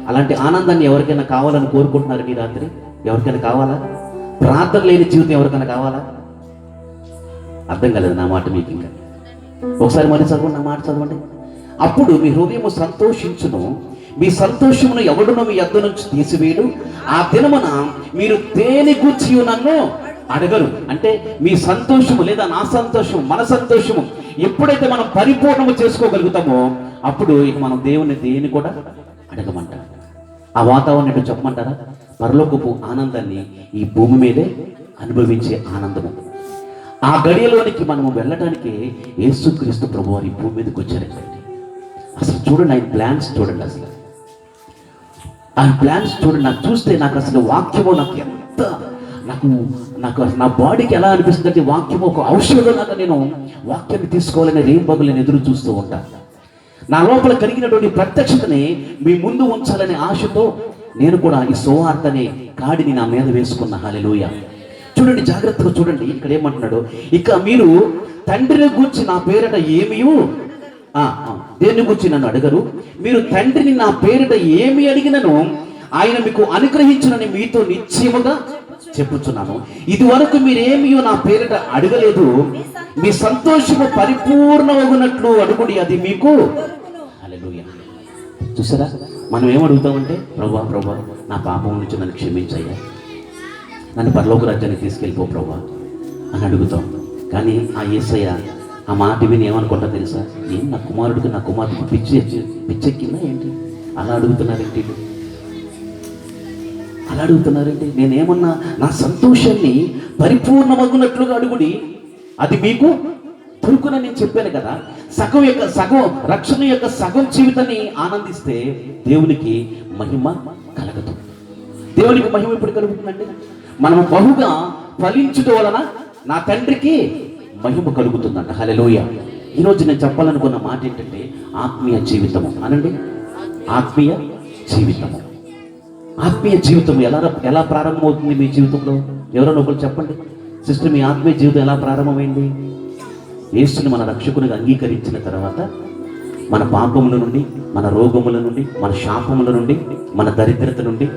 అలాంటి ఆనందాన్ని ఎవరికైనా కావాలని కోరుకుంటున్నారు ఈ రాత్రి? ఎవరికైనా కావాలా? ప్రార్థన లేని జీవితం ఎవరికైనా కావాలా? అర్థం కాలేదు నా మాట మీకు. ఇంకా ఒకసారి మరి చదవండి, నా మాట చదవండి. అప్పుడు మీ హృదయము సంతోషించును, మీ సంతోషమును ఎవడునో మీ యొద్ద నుంచి తీసివేయడు. ఆ దినమున మీరు దేని గూర్చి నన్ను అడగరు. అంటే మీ సంతోషము లేదా నా సంతోషము, మన సంతోషము ఎప్పుడైతే మనం పరిపూర్ణము చేసుకోగలుగుతామో అప్పుడు ఇక మనం దేవుని దేని కూడా అడగమంట. ఆ వాతావరణం ఏంటో చెప్పమంటారా? పరలోకపు ఆనందాన్ని ఈ భూమి మీదే అనుభవించే ఆనందము. ఆ గడియలోనికి మనము వెళ్ళటానికి యేసుక్రీస్తు ప్రభువారు ఈ భూమి మీదకి వచ్చారండి. అసలు చూడండి ఆయన ప్లాన్స్ చూడండి. అసలు ఆయన ప్లాన్స్ చూడండి. నాకు చూస్తే నాకు అసలు వాక్యము నాకు ఎంత నాకు నా బాడీకి ఎలా అనిపిస్తుంది అంటే వాక్యము ఒక ఔషధంలాగా నేను వాక్యాన్ని తీసుకోవాలని రేంబగులు నేను ఎదురు చూస్తూ ఉంటాను. నా లోపల కలిగినటువంటి ప్రత్యక్షతని మీ ముందు ఉంచాలనే ఆశతో నేను కూడా ఈ సువార్తనే కాడిని నా మీద వేసుకున్న. హల్లెలూయా. చూడండి జాగ్రత్తగా చూడండి. ఇక్కడ ఏమంటున్నాడు? ఇక మీరు తండ్రిని గూర్చి నా పేరిట ఏమియు దేన్ని గూర్చి నన్ను అడగరు. మీరు తండ్రిని నా పేరిట ఏమి అడిగినను ఆయన మీకు అనుగ్రహించునని మీతో నిశ్చయముగా చెప్పుచున్నాను. ఇది వరకు మీరేమియో నా పేరిట అడగలేదు. మీ సంతోషము పరిపూర్ణమగునట్లు అడుగుడి, అది మీకు. హల్లెలూయా. చూసారా, మనం ఏమడుగుతామంటే ప్రభువా ప్రభువా నా పాపం నుంచి నన్ను క్షమించయ్యా, నన్ను పరలోక రాజ్యానికి తీసుకెళ్ళిపో ప్రభువా అని అడుగుతాం. కానీ ఆ యేసయ్య ఆ మాట విని ఏమనుకుంటా తెలుసా? ఏం నా కుమారుడికి నా కుమార్తెకి పిచ్చెక్కిందా ఏంటి? అలా అడుగుతున్నారు ఏంటి? అలా అడుగుతున్నారండి. నేనేమన్నా నా సంతోషాన్ని పరిపూర్ణమగునట్లుగా అడుగుడి, అది మీకు దొరుకునని నేను చెప్పాను కదా. సగం రక్షణ యొక్క సగం జీవితాన్ని ఆనందిస్తే దేవునికి మహిమ కలగదు. దేవునికి మహిమ ఎప్పుడు కలుగుతుందండి? మనము బహుగా ఫలించుట వలన నా తండ్రికి మహిమ కలుగుతుందంట. హల్లెలూయా. ఈరోజు నేను చెప్పాలనుకున్న మాట ఏంటంటే ఆత్మీయ జీవితము అనండి. ఆత్మీయ జీవితము, ఆత్మీయ జీవితం ఎలా ప్రారంభమవుతుంది మీ జీవితంలో? ఎవరైనా ఒకరు చెప్పండి సిస్టర్, మీ ఆత్మీయ జీవితం ఎలా ప్రారంభమైంది? యేసుని మన రక్షకునిగా అంగీకరించిన తర్వాత మన పాపముల నుండి, మన రోగముల నుండి, మన శాపముల నుండి, మన దరిద్రత నుండి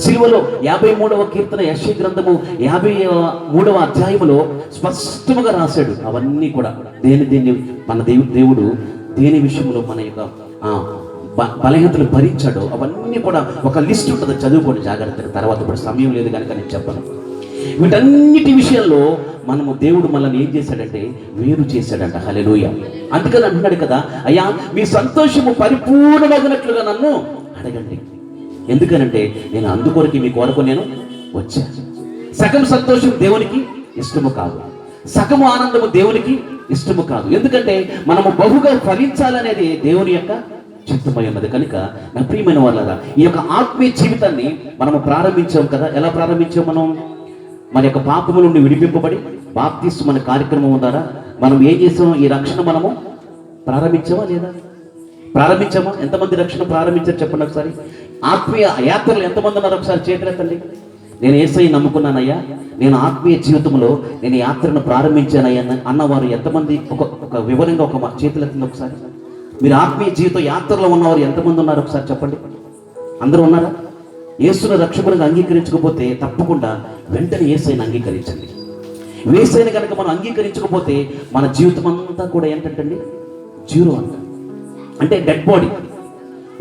సిలువలో 53వ కీర్తన యెషయా గ్రంథము 53వ అధ్యాయములో స్పష్టముగా రాశాడు. అవన్నీ కూడా దేని మన దేవుడు దేని విషయంలో మన యొక్క బలహీనతలు భరించాడో అవన్నీ కూడా ఒక లిస్ట్ ఉంటుంది, చదువుకోండి జాగ్రత్తగా. తర్వాత ఇప్పుడు సమయం లేదు కనుక నేను చెప్పను. వీటన్నిటి విషయాల్లో మనము దేవుడు మనల్ని ఏం చేశాడంటే వేరు చేశాడంట. హల్లెలూయా. అందుకని అంటున్నాడు కదా, అయ్యా మీ సంతోషము పరిపూర్ణమగినట్లుగా నన్ను అడగండి. ఎందుకనంటే నేను అందుకొరకు మీ కొరకు నేను వచ్చాను. సగం సంతోషం దేవునికి ఇష్టము కాదు, సగము ఆనందము దేవునికి ఇష్టము కాదు. ఎందుకంటే మనము బహుగా ఫలించాలనేది దేవుని యొక్క చిత్తమై ఉన్నది. కనుక నా ప్రియమైన వాళ్ళారా, ఈ యొక్క ఆత్మీయ జీవితాన్ని మనము ప్రారంభించాం కదా. ఎలా ప్రారంభించాం? మనం మన యొక్క పాపముల నుండి విడిపింపబడి బాప్తిస్మ మన కార్యక్రమం ద్వారా మనం ఏం చేసాం? ఈ రక్షణ మనము ప్రారంభించామా లేదా? ప్రారంభించామా? ఎంతమంది రక్షణ ప్రారంభించారు చెప్పండి ఒకసారి. ఆత్మీయ యాత్రలు ఎంతమంది ఉన్నారు ఒకసారి చేతులెత్తండి. నేను యేసయ్యని నమ్ముకున్నానయ్యా, నేను ఆత్మీయ జీవితంలో నేను యాత్రను ప్రారంభించానయ్యా అన్నవారు ఎంతమంది? ఒక వివరంగా ఒక చేతులెత్తండి ఒకసారి. మీరు ఆత్మీయ జీవిత యాత్రలో ఉన్నవారు ఎంతమంది ఉన్నారు ఒకసారి చెప్పండి. అందరూ ఉన్నారా? యేసును రక్షకునిగా అంగీకరించకపోతే తప్పకుండా వెంటనే యేసయ్యని అంగీకరించండి. యేసయ్యని కనుక మనం అంగీకరించకపోతే మన జీవితం అంతా కూడా ఏంటంటండి జీరో అంట, అంటే డెడ్ బాడీ.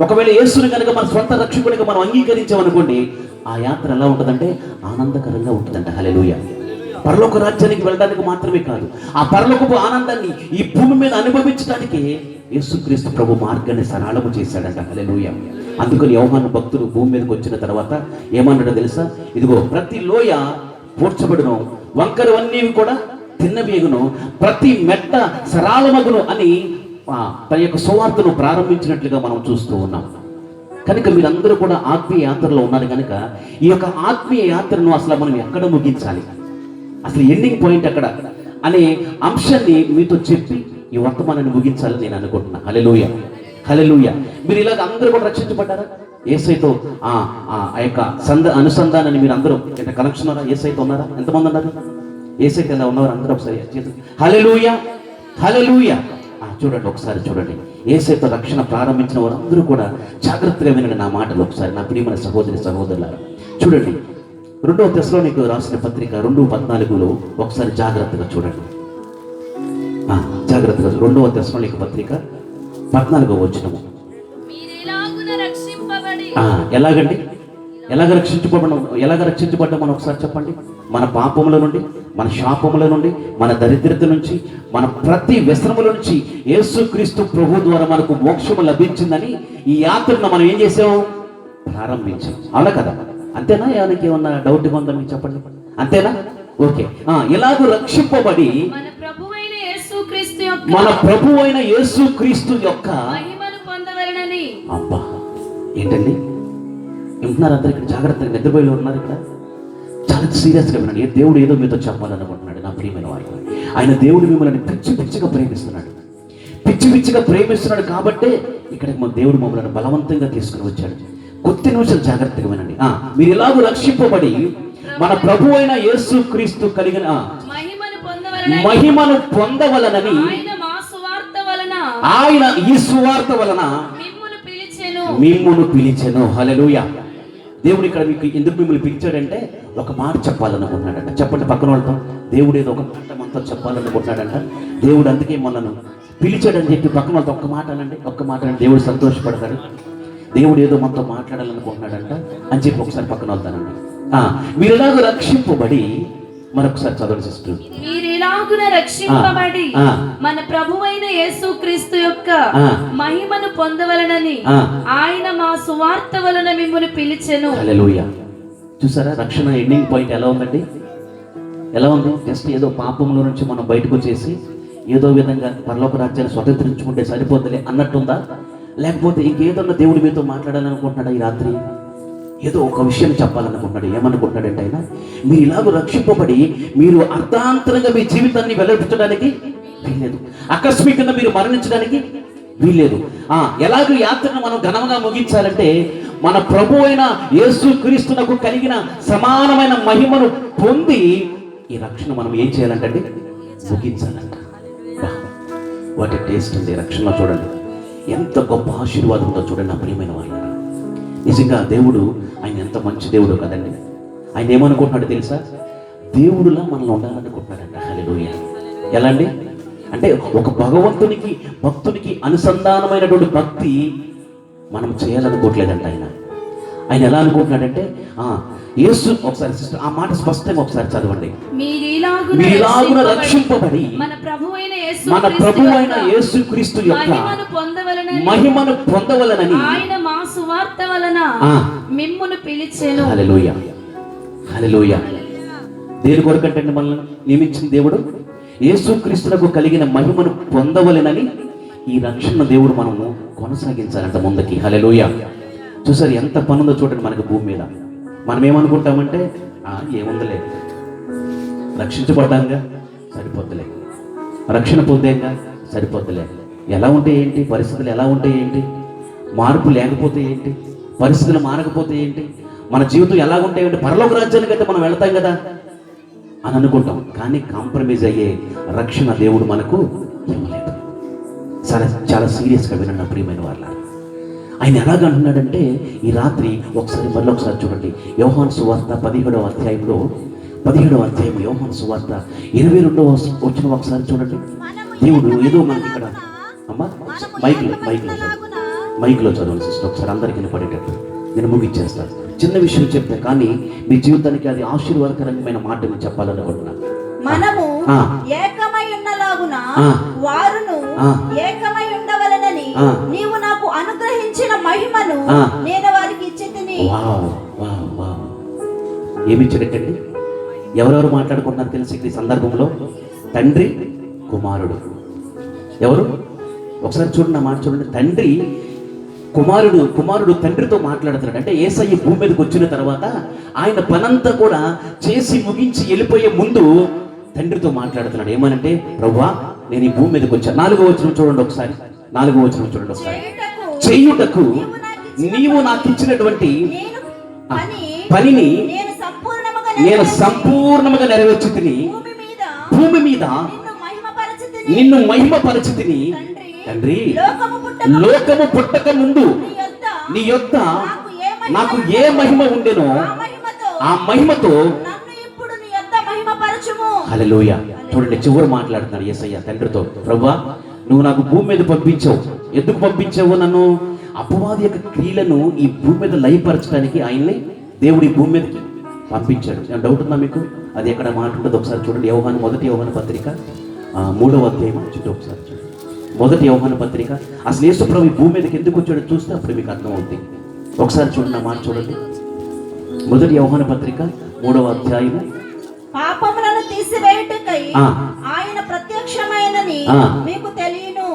ఒకవేళ యేసుని కనుక మన స్వంత రక్షకునిగా మనం అంగీకరించామనుకోండి, ఆ యాత్ర ఎలా ఉంటుందంటే ఆనందకరంగా ఉంటుందంట. హల్లెలూయా. పరలోక రాజ్యానికి వెళ్ళడానికి మాత్రమే కాదు, ఆ పరలోకపు ఆనందాన్ని ఈ భూమి మీద అనుభవించడానికి యేసుక్రీస్తు ప్రభు మార్గాన్ని సరళము చేశాడంట. హల్లెలూయా. అందుకని యోహాను భక్తులు భూమి మీదకి వచ్చిన తర్వాత ఏమన్నాడో తెలుసా? ఇదిగో ప్రతి లోయ పూడ్చబడును, వంకరవన్నీ కూడా తిన్నవేగును, ప్రతి మెట్ట సరళమగును అని తన యొక్క సువార్తను ప్రారంభించినట్లుగా మనం చూస్తూ ఉన్నాం. కనుక మీరందరూ కూడా ఆత్మీయ యాత్రలో ఉన్నారు కనుక ఈ యొక్క ఆత్మీయ యాత్రను అసలు మనం ఎక్కడ ముగించాలి, అసలు ఎండింగ్ పాయింట్ ఎక్కడ అనే అంశాన్ని మీతో చెప్పి ఈ వర్తమానాన్ని ముగించాలని నేను అనుకుంటున్నా. హల్లెలూయా. హల్లెలూయా. మీరు ఇలాగ అందరూ కూడా రక్షించబడ్డారా? యేసయ్యతో ఆ యొక్క అనుసంధానాన్ని మీరు అందరూ కనెక్షన్ ఉన్నారా? యేసయ్యతో ఉన్నారా? ఎంతమంది ఉన్నారు? యేసయ్యతో ఎలా ఉన్నారు అందరూ ఒకసారి హల్లెలూయా. హల్లెలూయా. చూడండి ఒకసారి చూడండి. యేసయ్యతో రక్షణ ప్రారంభించిన వారందరూ కూడా జాగ్రత్తగా వినండి నా మాటలు ఒకసారి. నా ప్రియమైన సహోదరి సహోదరులారా చూడండి, 2వ తెస్సలోనికీ రాసిన పత్రిక 2:14 ఒకసారి జాగ్రత్తగా చూడండి. జాగ్రత్తగా 2వ తెస్సలోనికీ పత్రిక 14వ వచనము. ఎలాగండి? ఎలాగ రక్షించబడ్డాం మనం ఒకసారి చెప్పండి. మన పాపముల నుండి, మన శాపముల నుండి, మన దరిద్రత నుంచి, మన ప్రతి వ్యసనముల నుంచి యేసుక్రీస్తు ప్రభు ద్వారా మనకు మోక్షము లభించిందని ఈ యాత్రను మనం ఏం చేసాం? ప్రారంభించాం. అవునా కదా? అంతేనా? ఏమన్నా డౌట్గా ఉందా మీకు చెప్పండి. అంతేనా? ఓకే. ఇలాగ రక్షింపబడి మన ప్రభు అయిన యేసుక్రీస్తు యొక్క మహిమను పొందవలెనని. అబ్బా, ఏంటండి వింటున్నారు అందరు? ఇక్కడ జాగ్రత్తగా నిద్రపోయి ఉన్నారు. ఇక్కడ చాలా సీరియస్గా వినండి. దేవుడు ఏదో మీతో చెప్పాలనుకుంటున్నాడు నా ప్రియమైన వారు. ఆయన దేవుడు మిమ్మల్ని పిచ్చిగా ప్రేమిస్తున్నాడు. పిచ్చిగా ప్రేమిస్తున్నాడు కాబట్టే ఇక్కడ దేవుడు మమ్మల్ని బలవంతంగా తీసుకుని వచ్చాడు. కొద్ది నిమిషాలు జాగ్రత్తగా వినండి. మీరు ఎలాగో రక్షింపబడి మన ప్రభు అయిన యేసుక్రీస్తు కలిగిన మహిమను పొందవలనని ఆయన ఈ సువార్త వలన మిమ్మును పిలిచెను. హల్లెలూయా. దేవుడు ఇక్కడ మీకు ఎందుకు మిమ్మల్ని పిలిచాడంటే ఒక మాట చెప్పాలనుకుంటున్నాడంట. చెప్పండి పక్కన వాళ్ళతో, దేవుడు ఏదో ఒక మాట మనతో చెప్పాలనుకుంటున్నాడంట. దేవుడు అందుకే మనను పిలిచాడని చెప్పి పక్కన వాళ్ళతో ఒక్క మాట అనండి. ఒక్క మాట అంటే దేవుడు సంతోషపడతాడు. దేవుడు ఏదో మనతో మాట్లాడాలనుకుంటున్నాడంట అని చెప్పి ఒకసారి పక్కన వెళ్తానండి. మీరు ఎలాగో రక్షింపబడి, మరొకసారి చదవండి సిస్టర్. మీరెలాగున రక్షింపబడి మన ప్రభువైన యేసుక్రీస్తు యొక్క మహిమను పొందవలనని ఆయన మా సువార్త వలన మిమ్మును పిలిచెను. హల్లెలూయా. చూసారా రక్షణ ఎండింగ్ పాయింట్ ఎలా ఉందండి? ఎలా ఉంది? జస్ట్ ఏదో పాపంలో నుంచి మనం బయటకు వచ్చేసి ఏదో విధంగా పరలోక రాజ్యాన్ని స్వతంత్రించుకుంటే సరిపోతుందిలే అన్నట్టుందా? లేకపోతే ఇంకేదన్నా దేవుడు మీతో మాట్లాడాలనుకుంటున్నాడా ఈ రాత్రి? ఏదో ఒక విషయం చెప్పాలనుకుంటున్నాడు. ఏమనుకుంటున్నాడంటే ఆయన, మీరు ఇలాగ రక్షింపబడి మీరు అర్థాంతరంగా మీ జీవితాన్ని వెల్లడించడానికి వీల్లేదు, ఆకస్మికంగా మీరు మరణించడానికి వీల్లేదు. ఎలాగ యాత్రను మనం ఘనంగా ముగించాలంటే మన ప్రభు అయిన యేసు క్రీస్తునకు కలిగిన సమానమైన మహిమను పొంది ఈ రక్షణ మనం ఏం చేయాలంటే ముగించాలంట. వాటి టేస్ట్ ఉంది రక్షణలో. చూడండి ఎంత గొప్ప ఆశీర్వాదం ఉందో చూడండి నా ప్రియమైన వాళ్ళ. నిజంగా దేవుడు ఆయన ఎంత మంచి దేవుడు కదండి. ఆయన ఏమనుకుంటున్నాడు తెలుసా? దేవుడులా మనల్ని ఉండాలనుకుంటున్నాడంట. హల్లెలూయా. ఎలా అండి అంటే ఒక భగవంతునికి భక్తునికి అనుసంధానమైనటువంటి భక్తి మనం చేయాలనుకోవట్లేదంట ఆయన ఎలా అనుకుంటున్నాడంటే యేసు, ఒకసారి సిస్టర్ ఆ మాట స్పష్టంగా ఒకసారి చదవండి. మీరిలాగున రక్షింపబడి మన ప్రభువైన యేసు క్రీస్తు యొక్క మహిమను పొందవలనని ఆయన మా సువార్త వలన మిమ్మును పిలిచెను. హల్లెలూయా. హల్లెలూయా. దేని కొరకంటే మనల్ని నియమించిన దేవుడు యేసు క్రీస్తునకు కలిగిన మహిమను పొందవలెనని ఈ రక్షణ దేవుడు మనము కొనసాగించాలంట ముందుకి. హల్లెలూయా. చూసారు ఎంత పనుందో చూడండి మనకు భూమి మీద. మనం ఏమనుకుంటామంటే ఏముందలే, రక్షించబడ్డాంగా సరిపోద్దులే, రక్షణ పొందేంగా సరిపోద్దులే, ఎలా ఉంటే ఏంటి, పరిస్థితులు ఎలా ఉంటే ఏంటి, మార్పు లేకపోతే ఏంటి, పరిస్థితులు మారకపోతే ఏంటి, మన జీవితం ఎలా ఉంటే ఏంటి, పరలోక రాజ్యానికి అయితే మనం వెళ్తాం కదా అని అనుకుంటాం. కానీ కాంప్రమైజ్ అయ్యే రక్షణ దేవుడు మనకు ఇవ్వలేదు. చాలా చాలా సీరియస్గా వినండి నా ప్రియమైన వాళ్ళ. ఆయన ఎలాగంటున్నాడంటే ఈ రాత్రి ఒకసారి మళ్ళొకసారి చూడండి. యోహాను సువార్త 17వ అధ్యాయంలో యోహాను సువార్త 22వ వచనం ఒకసారి చూడండి. దేవుడు ఏదో మనకి ఇక్కడ అమ్మా మైక్లో చదవండి సిస్టర్, ఒకసారి అందరికీ వినపడేటట్టు. నేను ముగిచ్చేస్తాను. చిన్న విషయం చెప్తే కానీ మీ జీవితానికి అది ఆశీర్వాదకరమైన మాట నేను చెప్పాలనుకుంటున్నాను. మనము ఏకమై ఉన్నలాగున వారును ఏకమై ఉండవలెనని నీవు నాకు అనుగ్రహించిన మహిమను నేను వారికి ఇచ్చితిని. ఏమిచ్చాడండి? ఎవరెవరు మాట్లాడుకుంటున్నారు తెలిసి ఈ సందర్భంలో? తండ్రి కుమారుడు. ఎవరు? ఒకసారి చూడండి, మాట చూడండి. తండ్రి కుమారుడు తండ్రితో మాట్లాడుతున్నాడు. అంటే యేసయ్య భూమి మీదకి వచ్చిన తర్వాత ఆయన పనంతా కూడా చేసి ముగించి వెళ్ళిపోయే ముందు తండ్రితో మాట్లాడుతున్నాడు. ఏమనంటే, ప్రభువా నేను ఈ భూమి మీదకి వచ్చాను. 4వ వచనం చూడండి ఒకసారి. 4వ వచనం చూడండి ఒకసారి. చేయుటకు నీవు నాకు ఇచ్చినటువంటి పనిని నేను సంపూర్ణముగా నెరవేర్చితిని, భూమి మీద నిన్ను మహిమపరచితిని. తండ్రి లోకము పుట్టక ముందు నీ యొద్ద నాకు ఏ మహిమ ఉండెనో ఆ మహిమతో. హల్లెలూయా. చూడండి చివరి మాట్లాడుతున్నాడు యేసయ్య తండ్రితో. ప్రభువా నువ్వు నాకు భూమి మీద పంపించావు. ఎందుకు పంపించావు నన్ను? అపవాది యొక్క క్రియలను ఈ భూమి మీద లయపరచడానికి ఆయన్ని దేవుడు ఈ భూమి మీదకి పంపించాడు. డౌట్ ఉందా మీకు? అది ఎక్కడ మాట ఉంటుంది ఒకసారి చూడండి. మొదటి యోహాను పత్రిక 3వ అధ్యాయం చుట్టూ ఒకసారి చూడండి. మొదటి యోహాను పత్రిక. అసలు యేసు ప్రభు ఈ భూమి మీదకి ఎందుకు వచ్చాడో చూస్తే అప్పుడు మీకు అర్థమవుతుంది. ఒకసారి చూడండి, మాట చూడండి. మొదటి యోహాను పత్రిక 3వ అధ్యాయము. పాపములను తీసివేయుటకై ఆయన ప్రత్యక్షమైనని మీకు తెలియను.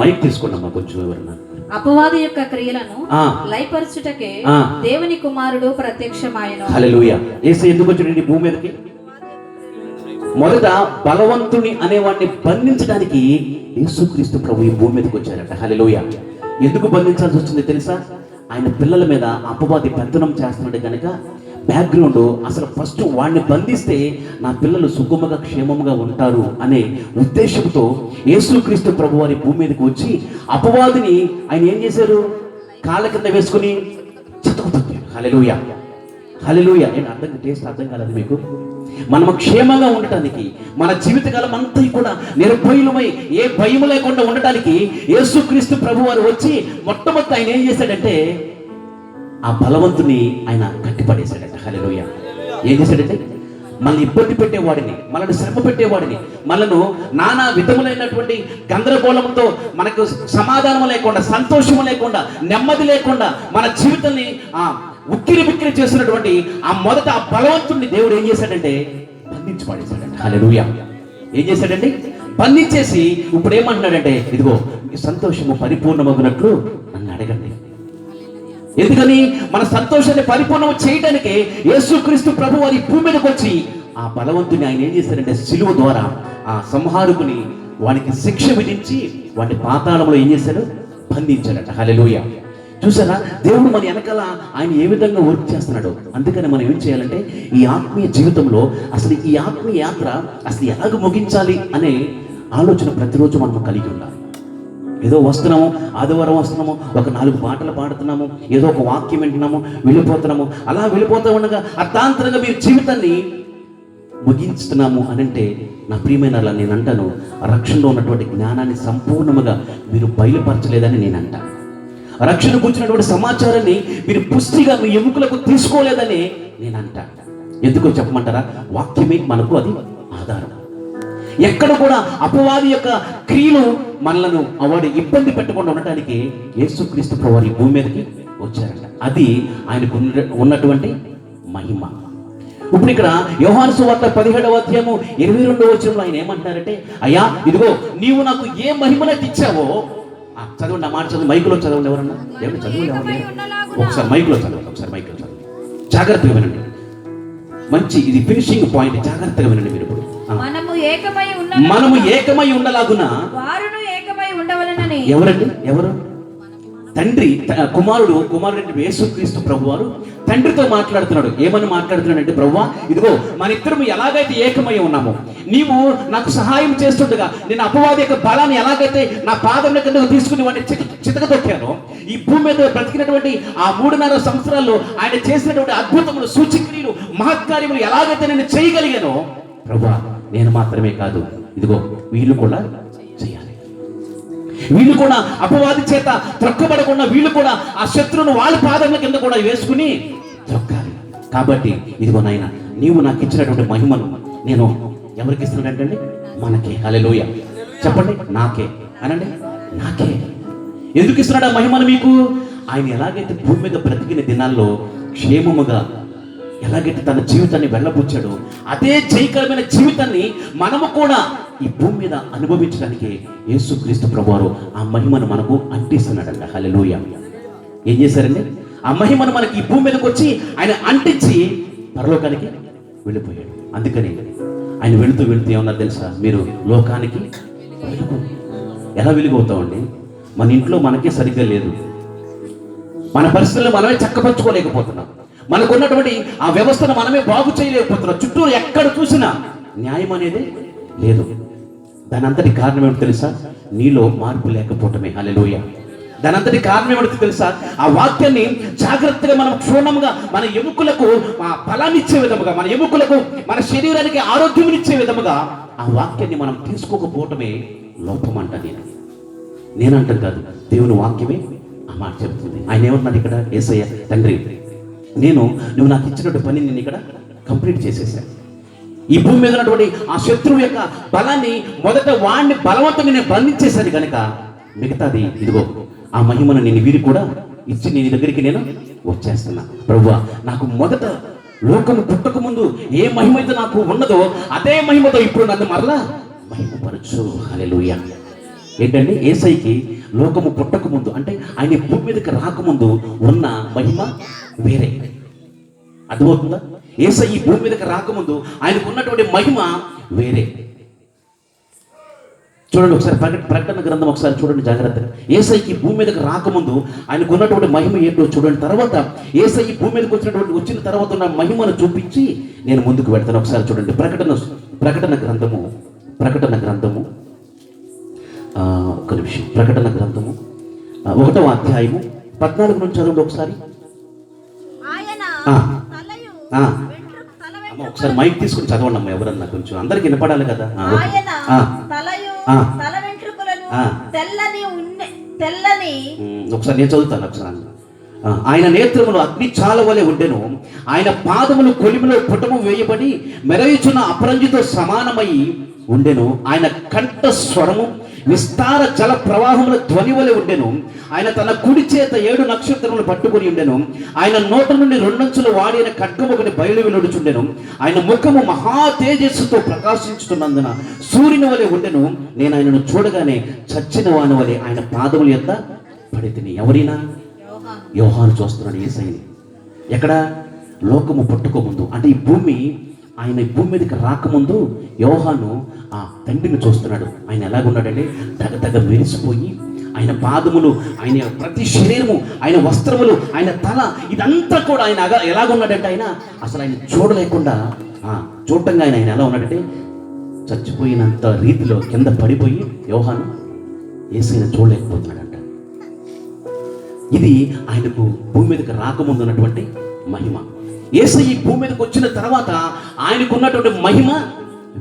మైక్ తీసుకోండి కొంచెం ఎవరన్నా. అపవాది యొక్క క్రియలను లయపరచుటకే దేవుని కుమారుడు ప్రత్యక్షమాయెను. హల్లెలూయా. యేసు ఎందుకు వచ్చాడు భూమి మీదకి? మొదట బలవంతుని అనేవాడిని బంధించడానికి యేసుక్రీస్తు ప్రభు ఈ భూమి మీదకి వచ్చారట. హల్లెలూయా. ఎందుకు బంధించాల్సి వచ్చింది తెలుసా? ఆయన పిల్లల మీద అపవాది పెత్తనం చేస్తున్నాడు కనుక బ్యాక్గ్రౌండ్ అసలు ఫస్ట్ వాడిని బంధిస్తే నా పిల్లలు సుఖముగా క్షేమముగా ఉంటారు అనే ఉద్దేశంతో యేసుక్రీస్తు ప్రభు వారి భూమి మీదకి వచ్చి అపవాదిని ఆయన ఏం చేశారు? కాళ్ళ కింద వేసుకుని చితకుతారు. హల్లెలూయా. హల్లెలూయా. నేను టేస్ట్ అర్థం కాలేదు మీకు? మనము క్షేమంగా ఉండటానికి, మన జీవితకాలం అంతా కూడా నిర్భయులమై ఏ భయం లేకుండా ఉండటానికి యేసుక్రీస్తు ప్రభు వారు వచ్చి మొట్టమొదటి ఆయన ఏం చేశాడంటే ఆ బలవంతుని ఆయన కట్టిపడేశాడట. హల్లెలూయా. ఏం చేశాడంటే మనల్ని ఇబ్బంది పెట్టేవాడిని, మనల్ని శ్రమ పెట్టేవాడిని, మనను నానా విధములైనటువంటి గందరగోళంతో మనకు సమాధానం లేకుండా, సంతోషము లేకుండా, నెమ్మది లేకుండా మన జీవితాన్ని ఉక్కిరి బిక్కిరి చేస్తున్నటువంటి మొదట ఆ బలవంతుడిని దేవుడు ఏం చేశాడంటే బంధించి పడేశాడంట. హల్లెలూయా. ఏం చేశాడంటే బంధించేసి ఇప్పుడు ఏమంటున్నాడంటే, ఇదిగో సంతోషము పరిపూర్ణమగునట్లు నన్ను అడగండి. ఎందుకని? మన సంతోషాన్ని పరిపూర్ణం చేయడానికే యేసుక్రీస్తు ప్రభు వారి భూమి మీదకి వచ్చి ఆ బలవంతుని ఆయన ఏం చేశాడంటే సిలువ ద్వారా ఆ సంహారకుని వానికి శిక్ష విధించి వాటి పాతాళంలో ఏం చేశాడు? బంధించాడట. హల్లెలూయా. చూసారా, దేవుడు మన వెనకాల ఆయన ఏ విధంగా వర్క్ చేస్తున్నాడు. అందుకని మనం ఏం చేయాలంటే ఈ ఆత్మీయ జీవితంలో అసలు ఈ ఆత్మీయ యాత్ర అసలు ఎలాగ ముగించాలి అనే ఆలోచన ప్రతిరోజు మనం కలిగి ఉండాలి. ఏదో వస్తున్నాము, ఆదివారం వస్తున్నాము, ఒక 4 పాటలు పాడుతున్నాము, ఏదో ఒక వాక్యం వింటున్నాము, వెళ్ళిపోతున్నాము. అలా వెళ్ళిపోతూ ఉండగా అర్థాంతరంగా మీ జీవితాన్ని ముగించుతున్నాము అని అంటే, నా ప్రియమైన నేను అంటాను, రక్షణలో ఉన్నటువంటి జ్ఞానాన్ని సంపూర్ణముగా మీరు బయలుపరచలేదని నేను అంటాను. రక్షణ కూర్చున్నటువంటి సమాచారాన్ని మీరు పుష్టిగా మీ ఎముకలకు తీసుకోలేదని నేను అంటాను. ఎందుకో చెప్పమంటారా? వాక్యమే మనకు అది ఆధారం. ఎక్కడ కూడా అపవాది యొక్క క్రియలు మనలను వాడు ఇబ్బంది పెట్టకుండా ఉండటానికి యేసుక్రీస్తు ప్రభువు ఈ భూమి మీదకి వచ్చారంట. అది ఆయనకు ఉన్నటువంటి మహిమ. ఇప్పుడు ఇక్కడ యోహాను సువార్త 17వ అధ్యాయము 22వ వచనంలో ఆయన ఏమంటారంటే, అయ్యా ఇదిగో నీవు నాకు ఏ మహిమనైతే ఇచ్చావో, చదవండి ఆ మాట చదువు, మైకులో చదవండి. ఎవరన్నా ఏమన్నా చదవండి, ఎవరు ఒకసారి మైకులో చదవండి, ఒకసారి మైకులో చదవండి, జాగ్రత్తగా వినండి. మంచి ఇది ఫినిషింగ్ పాయింట్, జాగ్రత్తగా వినండి మీరు. ఇప్పుడు మనము ఏకమై ఉండలాగున వారును ఏకమై ఉండవలెనని. ఎవరండి? ఎవరు? తండ్రి, కుమారుడు యేసుక్రీస్తు ప్రభువారు తండ్రితో మాట్లాడుతున్నాడు. ఏమని మాట్లాడుతున్నాడంటే, ప్రభువా ఇదిగో మన ఇద్దరము ఎలాగైతే ఏకమై ఉన్నామో, నీవు నాకు సహాయం చేస్తుండగా నేను అపవాది యొక్క బలాన్ని ఎలాగైతే నా పాదం కింద తీసుకుని వాడిని చితకదొక్కానో, ఈ భూమి మీద బ్రతికినటువంటి ఆ 3.5 సంవత్సరాల్లో ఆయన చేసినటువంటి అద్భుతములు, సూచక్రియలు, మహత్కార్యములు ఎలాగైతే నేను చేయగలిగానో, ప్రభువా నేను మాత్రమే కాదు, ఇదిగో వీళ్ళు కూడా చేయాలి. వీళ్ళు కూడా అపవాది చేత త్రొక్కబడకుండా వీళ్ళు కూడా ఆ శత్రువును వాళ్ళ పాదముల కింద కూడా వేసుకుని త్రొక్కాలి. కాబట్టి ఇదిగో నాయన, నీవు నాకు ఇచ్చినటువంటి మహిమను నేను ఎవరికి ఇస్తున్నాడంటే మనకే. హల్లెలూయా. చెప్పండి, నాకే అనండి. నాకే. ఎందుకు ఇస్తున్నాడు ఆ మహిమను మీకు? ఆయన ఎలాగైతే భూమి మీద బ్రతికిన దినాల్లో క్షేమముగా ఎలాగైతే తన జీవితాన్ని వెళ్ళబుచ్చాడో, అదే జయకరమైన జీవితాన్ని మనము కూడా ఈ భూమి మీద అనుభవించడానికి యేసుక్రీస్తు ప్రభువారు ఆ మహిమను మనకు అంటిస్తున్నాడంట. హల్లెలూయా. ఏం చేశారండి? ఆ మహిమను మనకి ఈ భూమి మీదకి వచ్చి ఆయన అంటించి పరలోకానికి వెళ్ళిపోయాడు. అందుకని ఆయన వెళుతూ ఏమన్నారు తెలుసా? మీరు లోకానికి వెలుగు. ఎలా వెలుగవుతామండి? మన ఇంట్లో మనకే సరిగ్గా లేదు, మన పరిస్థితుల్లో మనమే చక్కపరచుకోలేకపోతున్నాం, మనకున్నటువంటి ఆ వ్యవస్థను మనమే బాగు చేయలేకపోతున్నాం, చుట్టూ ఎక్కడ చూసినా న్యాయం అనేది లేదు. దాని అంతటి కారణం ఏమిటి తెలుసా? నీలో మార్పు లేకపోవటమే. హల్లెలూయా. దాని అంతటి కారణం ఏమిటి తెలుసా? ఆ వాక్యాన్ని జాగ్రత్తగా మనం క్షుణ్ణంగా మన ఎముకలకు బలాన్ని ఇచ్చే విధముగా, మన ఎముకలకు, మన శరీరానికి ఆరోగ్యం ఇచ్చే విధముగా ఆ వాక్యాన్ని మనం తీసుకోకపోవటమే లోపం అంట. నేనంటాను కాదు, దేవుని వాక్యమే ఆ మాట చెబుతుంది. ఆయన ఏమన్నాడు ఇక్కడ? యేసయ్య, తండ్రి నువ్వు నాకు ఇచ్చినటువంటి పని నేను ఇక్కడ కంప్లీట్ చేసేసాను. ఈ భూమి మీద ఉన్నటువంటి ఆ శత్రువు యొక్క బలాన్ని మొదట వాడిని బలవంతంగా నేను బంధించేశాను కనుక మిగతాది ఇదిగో ఆ మహిమను నేను వీరికి కూడా ఇచ్చి నీ దగ్గరికి నేను వచ్చేస్తున్నా. ప్రభువా, నాకు మొదట లోకము పుట్టక ముందు ఏ మహిమ అయితే నాకు ఉన్నదో అదే మహిమతో ఇప్పుడు నన్ను మరలా మహిమపరచు. హల్లెలూయా. ఏంటండి? యేసయ్యకి లోకము పుట్టక ముందు అంటే ఆయన భూమి మీదకి రాకముందు ఉన్న మహిమ వేరే. అర్థమవుతుందా? యేసయ్య ఈ భూమి మీదకి రాకముందు ఆయనకు ఉన్నటువంటి మహిమ వేరే. చూడండి ఒకసారి ప్రకటన గ్రంథం ఒకసారి చూడండి జాగ్రత్తగా. యేసయ్యకి భూమి మీదకి రాకముందు ఆయనకు ఉన్నటువంటి మహిమ ఏంటో చూడండి. తర్వాత యేసయ్య భూమి మీదకి వచ్చిన తర్వాత ఉన్న మహిమను చూపించి నేను ముందుకు వెళ్తాను. ఒకసారి చూడండి ప్రకటన గ్రంథము ఒక నిమిషం. ప్రకటన గ్రంథము 1వ అధ్యాయము 14 నుంచి చదవండి ఒకసారి. అమ్మ ఒకసారి మైక్ తీసుకుని చదవండి అమ్మ, ఎవరన్నా కొంచెం అందరికి వినపడాలి కదా. ఒకసారి నేను చదువుతాను ఒకసారి. ఆయన నేత్రములు అగ్ని చాల వలె ఉండెను, ఆయన పాదములు కొలిమిలో పుటము వేయబడి మెరయుచున్న అపరంజితో సమానమై ఉండెను. ఆయన కంఠ స్వరము విస్తార జల ప్రవాహముల ధ్వని వలె ఉండెను. ఆయన తన కుడి చేత 7 నక్షత్రములు పట్టుకుని ఉండెను. ఆయన నోట నుండి 2 అంచులు వాడిన ఖడ్గము ఒకటి బయలు వెలువడుచుండెను. ఆయన ముఖము మహా తేజస్సుతో ప్రకాశించుతున్నందున సూర్యుని వలె ఉండెను. నేను ఆయనను చూడగానే చచ్చిన వాని వలె ఆయన పాదముల యొద్ద పడితిని. ఎవరైనా? యోహాను చూస్తున్నాడు యేసయ్యని. ఎక్కడ? లోకము పుట్టకముందు, అంటే ఈ భూమి మీదకి రాకముందు యోహాను ఆ తండ్రిని చూస్తున్నాడు. ఆయన ఎలాగున్నాడంటే దగదగ మెరిసిపోయి, ఆయన పాదములు, ఆయన ప్రతి శరీరము, ఆయన వస్త్రములు, ఆయన తల, ఇదంతా కూడా ఆయన ఎలాగున్నాడంటే ఆయన అసలు ఆయన చూడలేకుండా చూడటంగా ఆయన ఎలా ఉన్నాడంటే చచ్చిపోయినంత రీతిలో కింద పడిపోయి యోహాను యేసయ్యను చూడలేకపోతున్నాడంట. ఇది ఆయనకు భూమి మీదకి రాకముందు ఉన్నటువంటి మహిమ. యేసయ్య భూమి మీదకి వచ్చిన తర్వాత ఆయనకున్నటువంటి మహిమ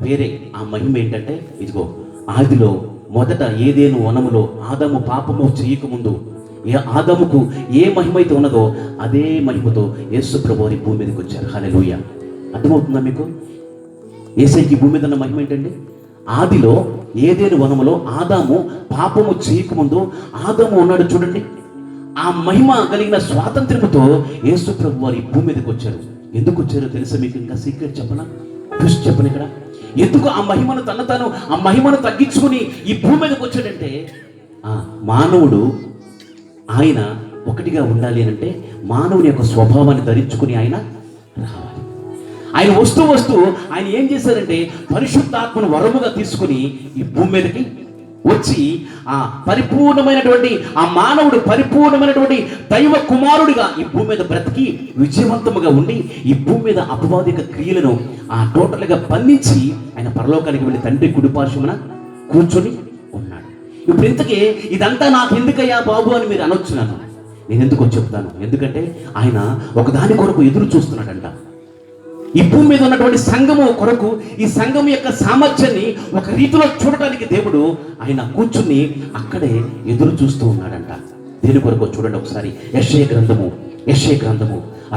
వేరే. ఆ మహిమ ఏంటంటే, ఇదిగో ఆదిలో మొదట ఏదేను వనములో ఆదాము పాపము చేయకముందు ఆదాముకు ఏ మహిమ అయితే ఉన్నదో అదే మహిమతో యేసు ప్రభువు భూమి మీదకి వచ్చారు. హల్లెలూయా. అర్థమవుతుందా మీకు? యేసయ్యకి భూమి మీద ఉన్న మహిమ ఏంటండి? ఆదిలో ఏదేను వనములో ఆదాము పాపము చేయకముందు ఆదాము ఉన్నాడు చూడండి, ఆ మహిమ కలిగిన స్వాతంత్ర్యముతో యేసు ప్రభు వారి భూమి మీదకి వచ్చారు. ఎందుకు వచ్చారో తెలుసా మీకు? ఇంకా సీక్రెట్ చెప్పనా? ట్విస్ట్ చెప్పను ఇక్కడ. ఎందుకు ఆ మహిమను తాను ఆ మహిమను తగ్గించుకుని ఈ భూమి మీదకి వచ్చాడంటే, మానవుడు ఆయన ఒకటిగా ఉండాలి అంటే మానవుని యొక్క స్వభావాన్ని ధరించుకుని ఆయన రావాలి. ఆయన వస్తూ ఆయన ఏం చేశారంటే పరిశుద్ధాత్మను వరముగా తీసుకుని ఈ భూమి మీదకి వచ్చి ఆ పరిపూర్ణమైనటువంటి ఆ మానవుడు పరిపూర్ణమైనటువంటి దైవ కుమారుడిగా ఈ భూమి మీద బ్రతికి విజయవంతముగా ఉండి ఈ భూమి మీద అపవాదిక క్రియలను టోటల్గా బంధించి ఆయన పరలోకానికి వెళ్ళి తండ్రి కుడిపార్శ్వమున కూర్చొని ఉన్నాడు. ఇప్పుడు ఇంతకీ ఇదంతా నాకు ఎందుకయ్యా బాబు అని మీరు అనొచ్చు. నేను ఎందుకో చెప్తాను. ఎందుకంటే ఆయన ఒకదాని కొరకు ఎదురు చూస్తున్నాడంట. ఈ భూమి మీద ఉన్నటువంటి సంఘము కొరకు, ఈ సంఘం యొక్క సామర్థ్యాన్ని ఒక రీతిలో చూడటానికి దేవుడు ఆయన కూర్చుని అక్కడే ఎదురు చూస్తూ ఉన్నాడంట. దేని కొరకు చూడండి ఒకసారి. యెషయా గ్రంథము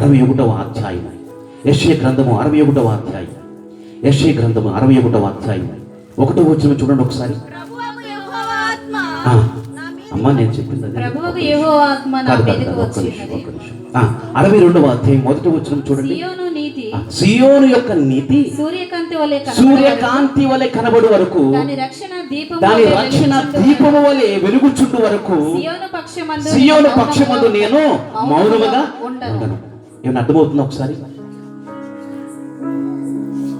61వ అధ్యాయం. యెషయా గ్రంథము 61వ అధ్యాయం. యెషయా గ్రంథము 61వ అధ్యాయం 1వ వచనం చూడండి ఒకసారి. అమ్మా నేను చెప్పింది 62వ అధ్యాయం 1వ వచనం చూడండి. సియోను యొక్క నీతి సూర్యకాంతి వలె కనబడు వరకు, దాని రక్షణ దీపము వలె వెలుగుచుండు వరకు సియోను పక్షమందు నేను మౌనముగా ఉండను. ఏమన్నా అర్థమవుతుందా ఒకసారి?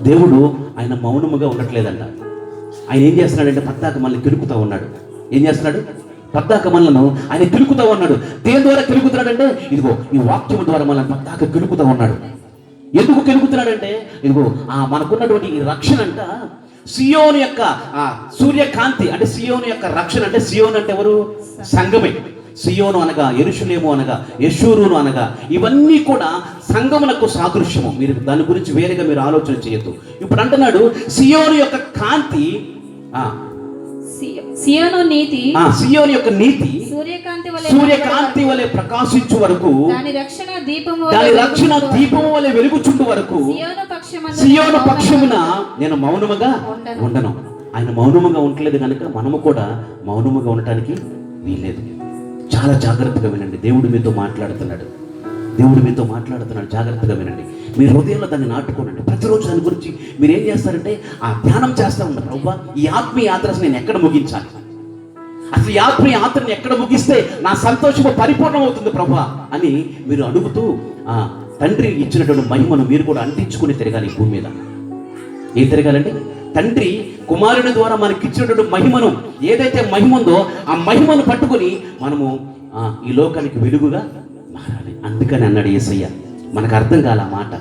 దేవుడు ఆయన మౌనముగా ఉండట్లేదంట. ఆయన ఏం చేస్తున్నాడంటే పద్దాక మనల్ని కిలుకుతా ఉన్నాడు. ఏం చేస్తున్నాడు? పద్దాక మనలను ఆయన కిలుకుతా ఉన్నాడు. దేని ద్వారా కిలుకుతున్నాడంటే ఇదిగో ఈ వాక్యము ద్వారా మనల్ని పద్దాక కిలుకుతా ఉన్నాడు. ఎందుకు కెలుగుతున్నాడంటే ఇదిగో మనకున్నటువంటి ఈ రక్షణ అంట సియోను యొక్క సూర్యకాంతి, అంటే సియోను యొక్క రక్షణ. అంటే సియోను అంటే ఎవరు? సంఘమే. సియోను అనగా యెరూషలేము అనగా యెషూరును అనగా ఇవన్నీ కూడా సంఘమునకు సాదృశ్యము. మీరు దాని గురించి వేరేగా మీరు ఆలోచన చేయొద్దు. ఇప్పుడు అంటున్నాడు సియోను యొక్క కాంతి, సియోను యొక్క నీతి సూర్యకాంతి వలె ప్రకాశించు వరకు, దాని రక్షణ దీపము వలె వెలుగుచుండు వరకు సియోను పక్షమున నేను మౌనముగా ఉండను. ఆయన మౌనముగా ఉండలేదు కనుక మనము కూడా మౌనముగా ఉండటానికి వీల్లేదు. చాలా జాగ్రత్తగా వినండి. దేవుడు మీతో మాట్లాడుతున్నాడు. జాగ్రత్తగా వినండి. మీ హృదయంలో దాన్ని నాటుకోనండి. ప్రతిరోజు దాని గురించి మీరు ఏం చేస్తారంటే ధ్యానం చేస్తూ ఉంటారు. ప్రభువా, ఈ ఆత్మీయ యాత్ర నేను ఎక్కడ ముగించాలి? అసలు ఈ ఆత్మీయ యాత్రని ఎక్కడ ముగిస్తే నా సంతోషము పరిపూర్ణమవుతుంది ప్రభువా అని మీరు అడుగుతూ తండ్రి ఇచ్చినటువంటి మహిమను మీరు కూడా అంటించుకుని తిరగాలి ఈ భూమి మీద. ఏం తిరగాలంటే తండ్రి కుమారుని ద్వారా మనకి ఇచ్చినటువంటి మహిమను, ఏదైతే మహిమ ఉందో ఆ మహిమను పట్టుకుని మనము ఈ లోకానికి వెలుగుగా మారాలి. అందుకని అన్నాడు యేసయ్య. మనకు అర్థం కాల మాట.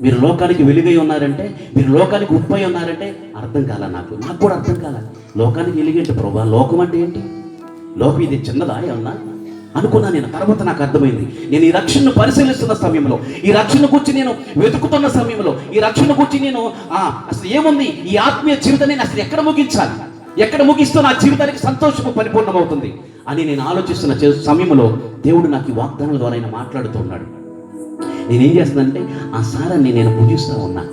మీరు లోకానికి వెలుగై ఉన్నారంటే, మీరు లోకానికి ఉప్పై ఉన్నారంటే అర్థం కాల. నాకు కూడా అర్థం కాల. లోకానికి వెలుగేంటి ప్రభా? లోకం అంటే ఏంటి? లోకం ఇది చిన్నదా ఏమన్నా అనుకున్నా నేను. తర్వాత నాకు అర్థమైంది. నేను ఈ రక్షణను పరిశీలిస్తున్న సమయంలో, ఈ రక్షణ గురించి నేను వెతుకుతున్న సమయంలో, ఈ రక్షణ గురించి నేను అసలు ఏముంది ఈ ఆత్మీయ జీవితాన్ని నేను అసలు ఎక్కడ ముగించాలి? ఎక్కడ ముగిస్తూ నా జీవితానికి సంతోషము పరిపూర్ణమవుతుంది అని నేను ఆలోచిస్తున్న సమయంలో దేవుడు నాకు ఈ వాగ్దానాల ద్వారా ఆయన మాట్లాడుతూ ఉన్నాడు. నేనేం చేస్తానంటే ఆ సారాన్ని నేను పూజిస్తూ ఉన్నా,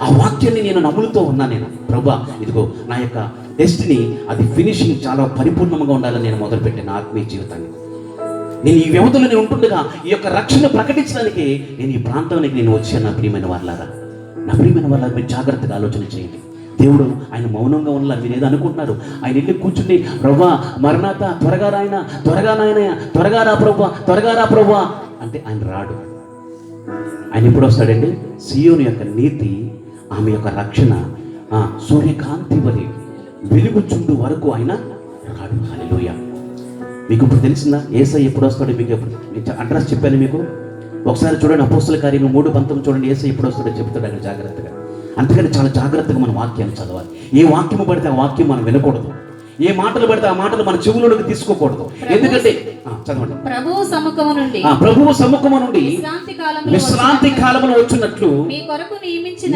ఆ వాక్యాన్ని నేను నమ్ములుతూ ఉన్నా. నేను ప్రభా ఇదిగో నా యొక్క డెస్టినీ అది ఫినిషింగ్ చాలా పరిపూర్ణంగా ఉండాలని నేను మొదలుపెట్టాను ఆత్మీయ జీవితాన్ని. నేను ఈ వ్యవధిలో నేను ఉంటుండగా ఈ యొక్క రక్షణ ప్రకటించడానికి నేను ఈ ప్రాంతానికి నేను వచ్చాను. నా ప్రియమైన వాళ్ళారా, మీరు జాగ్రత్తగా ఆలోచన చేయండి. దేవుడు ఆయన మౌనంగా ఉన్న మీరు ఏదో అనుకుంటున్నారు. ఆయన వెళ్ళి కూర్చుని ప్రభా మరణాత త్వరగా రాయన, త్వరగా నాయన, త్వరగా రా ప్రభా, త్వరగా రా ప్రభా అంటే ఆయన రాడు. ఆయన ఎప్పుడు వస్తాడండి? సియోను యొక్క నీతి, ఆమె యొక్క రక్షణ సూర్యకాంతి వలె వెలుగుచుండు వరకు ఆయన రాడు. హల్లెలూయా. మీకు ఇప్పుడు తెలిసిందా యేసయ్య ఎప్పుడు వస్తాడో? మీకు ఎప్పుడు అడ్రస్ చెప్పాను మీకు. ఒకసారి చూడండి, అపోస్తల కార్యము 3:19 చూడండి. యేసయ్య ఎప్పుడు వస్తాడో చెప్తాడు ఆయన జాగ్రత్తగా. అందుకని చాలా జాగ్రత్తగా మన వాక్యాన్ని చదవాలి. ఏ వాక్యము పడితే ఆ వాక్యం మనం వినకూడదు, ఏ మాటలు పడితే ఆ మాటలు మన చెవులోకి తీసుకోకూడదు. ఎందుకంటే చదవండి, ప్రభువు సముఖము నుండి విశ్రాంతి కాలములో వచ్చినట్లు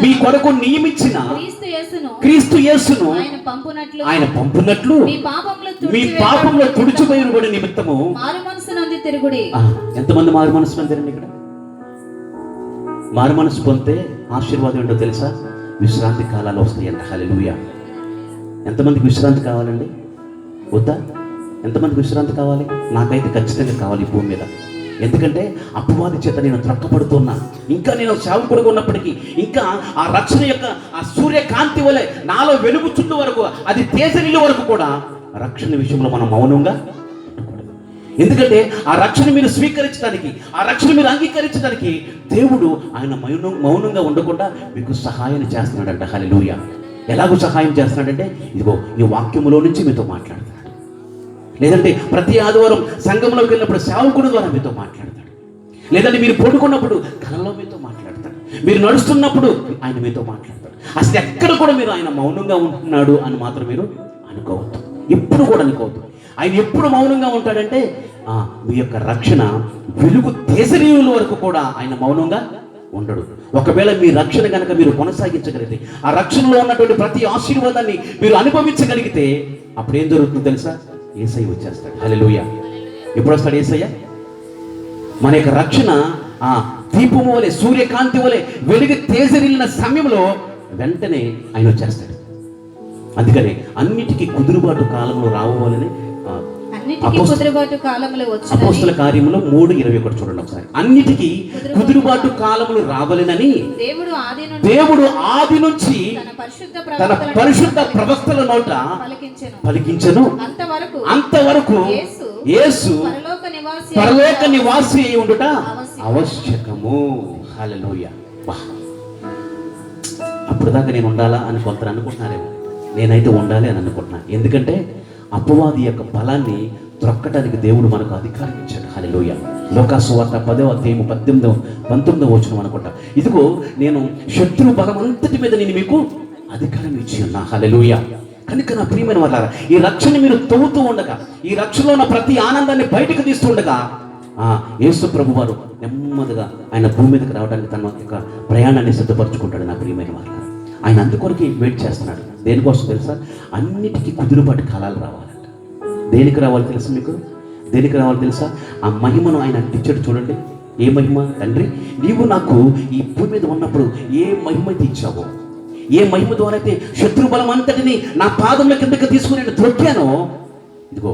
మీ కొరకు నియమించిన క్రీస్తు యేసును ఆయన పంపునట్లు మీ పాపంలో తుడిచిపోయిన నిమిత్తము ఎంతమంది మారు మనసు పొందారండి? ఇక్కడ మారు మనసు పొందితే ఆశీర్వాదం ఏంటో తెలుసా? విశ్రాంతి కాలాలు వస్తాయంట. హల్లెలూయా. ఎంతమందికి విశ్రాంతి కావాలండి? వద్దా? ఎంతమందికి విశ్రాంతి కావాలి? నాకైతే ఖచ్చితంగా కావాలి ఈ భూమి మీద. ఎందుకంటే అపవాది చేత నేను త్రక్కపడుతున్నా. ఇంకా నేను సేవకుడుగా ఉన్నప్పటికీ ఇంకా ఆ రక్షణ యొక్క ఆ సూర్యకాంతి వలె నాలో వెలుగుచుండు వరకు, అది తేజరిల్లు వరకు కూడా రక్షణ విషయంలో మనం మౌనంగా ఉండకూడదు. ఎందుకంటే ఆ రక్షణ మీరు స్వీకరించడానికి, ఆ రక్షణ మీరు అంగీకరించడానికి దేవుడు ఆయన మౌనంగా ఉండకుండా మీకు సహాయం చేస్తున్నాడంట. హల్లెలూయా. ఎలాగో సహాయం చేస్తున్నాడంటే ఇదిగో ఈ వాక్యములో నుంచి మీతో మాట్లాడుతున్నాడు. లేదంటే ప్రతి ఆదివారం సంఘంలోకి వెళ్ళినప్పుడు సేవకుడి ద్వారా మీతో మాట్లాడతాడు. లేదంటే మీరు పడుకున్నప్పుడు కలలో మీతో మాట్లాడతాడు. మీరు నడుస్తున్నప్పుడు ఆయన మీతో మాట్లాడతాడు. అసలు ఎక్కడ కూడా మీరు ఆయన మౌనంగా ఉంటున్నాడు అని మాత్రం మీరు అనుకోవద్దు. ఎప్పుడు కూడా అనుకోవద్దు. ఆయన ఎప్పుడు మౌనంగా ఉంటాడంటే మీ యొక్క రక్షణ వెలుగు తేజరీయుల వరకు కూడా ఆయన మౌనంగా ఉండడు. ఒకవేళ మీ రక్షణ కనుక మీరు కొనసాగించగలిగితే, ఆ రక్షణలో ఉన్నటువంటి ప్రతి ఆశీర్వాదాన్ని మీరు అనుభవించగలిగితే అప్పుడు ఏం జరుగుతుందో తెలుసా? యేసయ్య వచ్చేస్తాడు. హల్లెలూయా. ఎప్పుడు వస్తాడు యేసయ్య? మన యొక్క రక్షణ దీపము వలె సూర్యకాంతి వలె వెలుగు తేజరిల్లిన సమయంలో వెంటనే ఆయన వచ్చేస్తాడు. అందుకని అన్నిటికీ కుదురుబాటు కాలంలో రావాలని అపోస్తల కార్యములో 3:21 చూడండి ఒకసారి. అన్నిటికీ కుదురుబాటు కాలములు రావాలని దేవుడు ఆది నుంచి తన పరిశుద్ధ ప్రవక్తల నోట పలికించెను. అంతవరకు యేసు పరలోక నివాసి అయి ఉండుట ఆవశ్యకము. హల్లెలూయా. అప్పుడు దాకా నేను ఉండాలా అని కొందరు అనుకుంటున్నారేమో. నేనైతే ఉండాలి అని అనుకుంటున్నాను. ఎందుకంటే అపవాది యొక్క బలాన్ని త్రొక్కటానికి దేవుడు మనకు అధికారం ఇచ్చాడు. హల్లెలూయా. లోకాసువార్త 10:18-19 వచనం అనుకుంటా. ఇదిగో నేను శత్రు బలం అంతటి మీద నేను మీకు అధికారం ఇచ్చి ఉన్నా. హల్లెలూయా. కనుక నా ప్రియమైన వాళ్ళారా, ఈ రక్షణ మీరు తవ్వుతూ ఉండగా, ఈ రక్షణలో ఉన్న ప్రతి ఆనందాన్ని బయటకు తీస్తూ ఉండగా యేసు ప్రభు వారు నెమ్మదిగా ఆయన భూమి మీదకి రావడానికి తన యొక్క ప్రయాణాన్ని సిద్ధపరచుకుంటాడు. నా ప్రియమైన వాళ్ళారా, ఆయన అందుకొరకే వెయిట్ చేస్తున్నాడు. దేనికోసం తెలుసా? అన్నిటికీ కుదురుబాటు కాలాలు రావాలంట. దేనికి రావాలి తెలుసా మీకు? దేనికి రావాలి తెలుసా? ఆ మహిమను ఆయన అంటించాడు. చూడండి, ఏ మహిమ? తండ్రి, నీవు నాకు ఈ భూమి మీద ఉన్నప్పుడు ఏ మహిమ ఇచ్చావో, ఏ మహిమ ద్వారా అయితే శత్రు బలం అంతటిని నా పాదంలో కిందకి తీసుకుని నేను త్రొక్కానో, ఇదిగో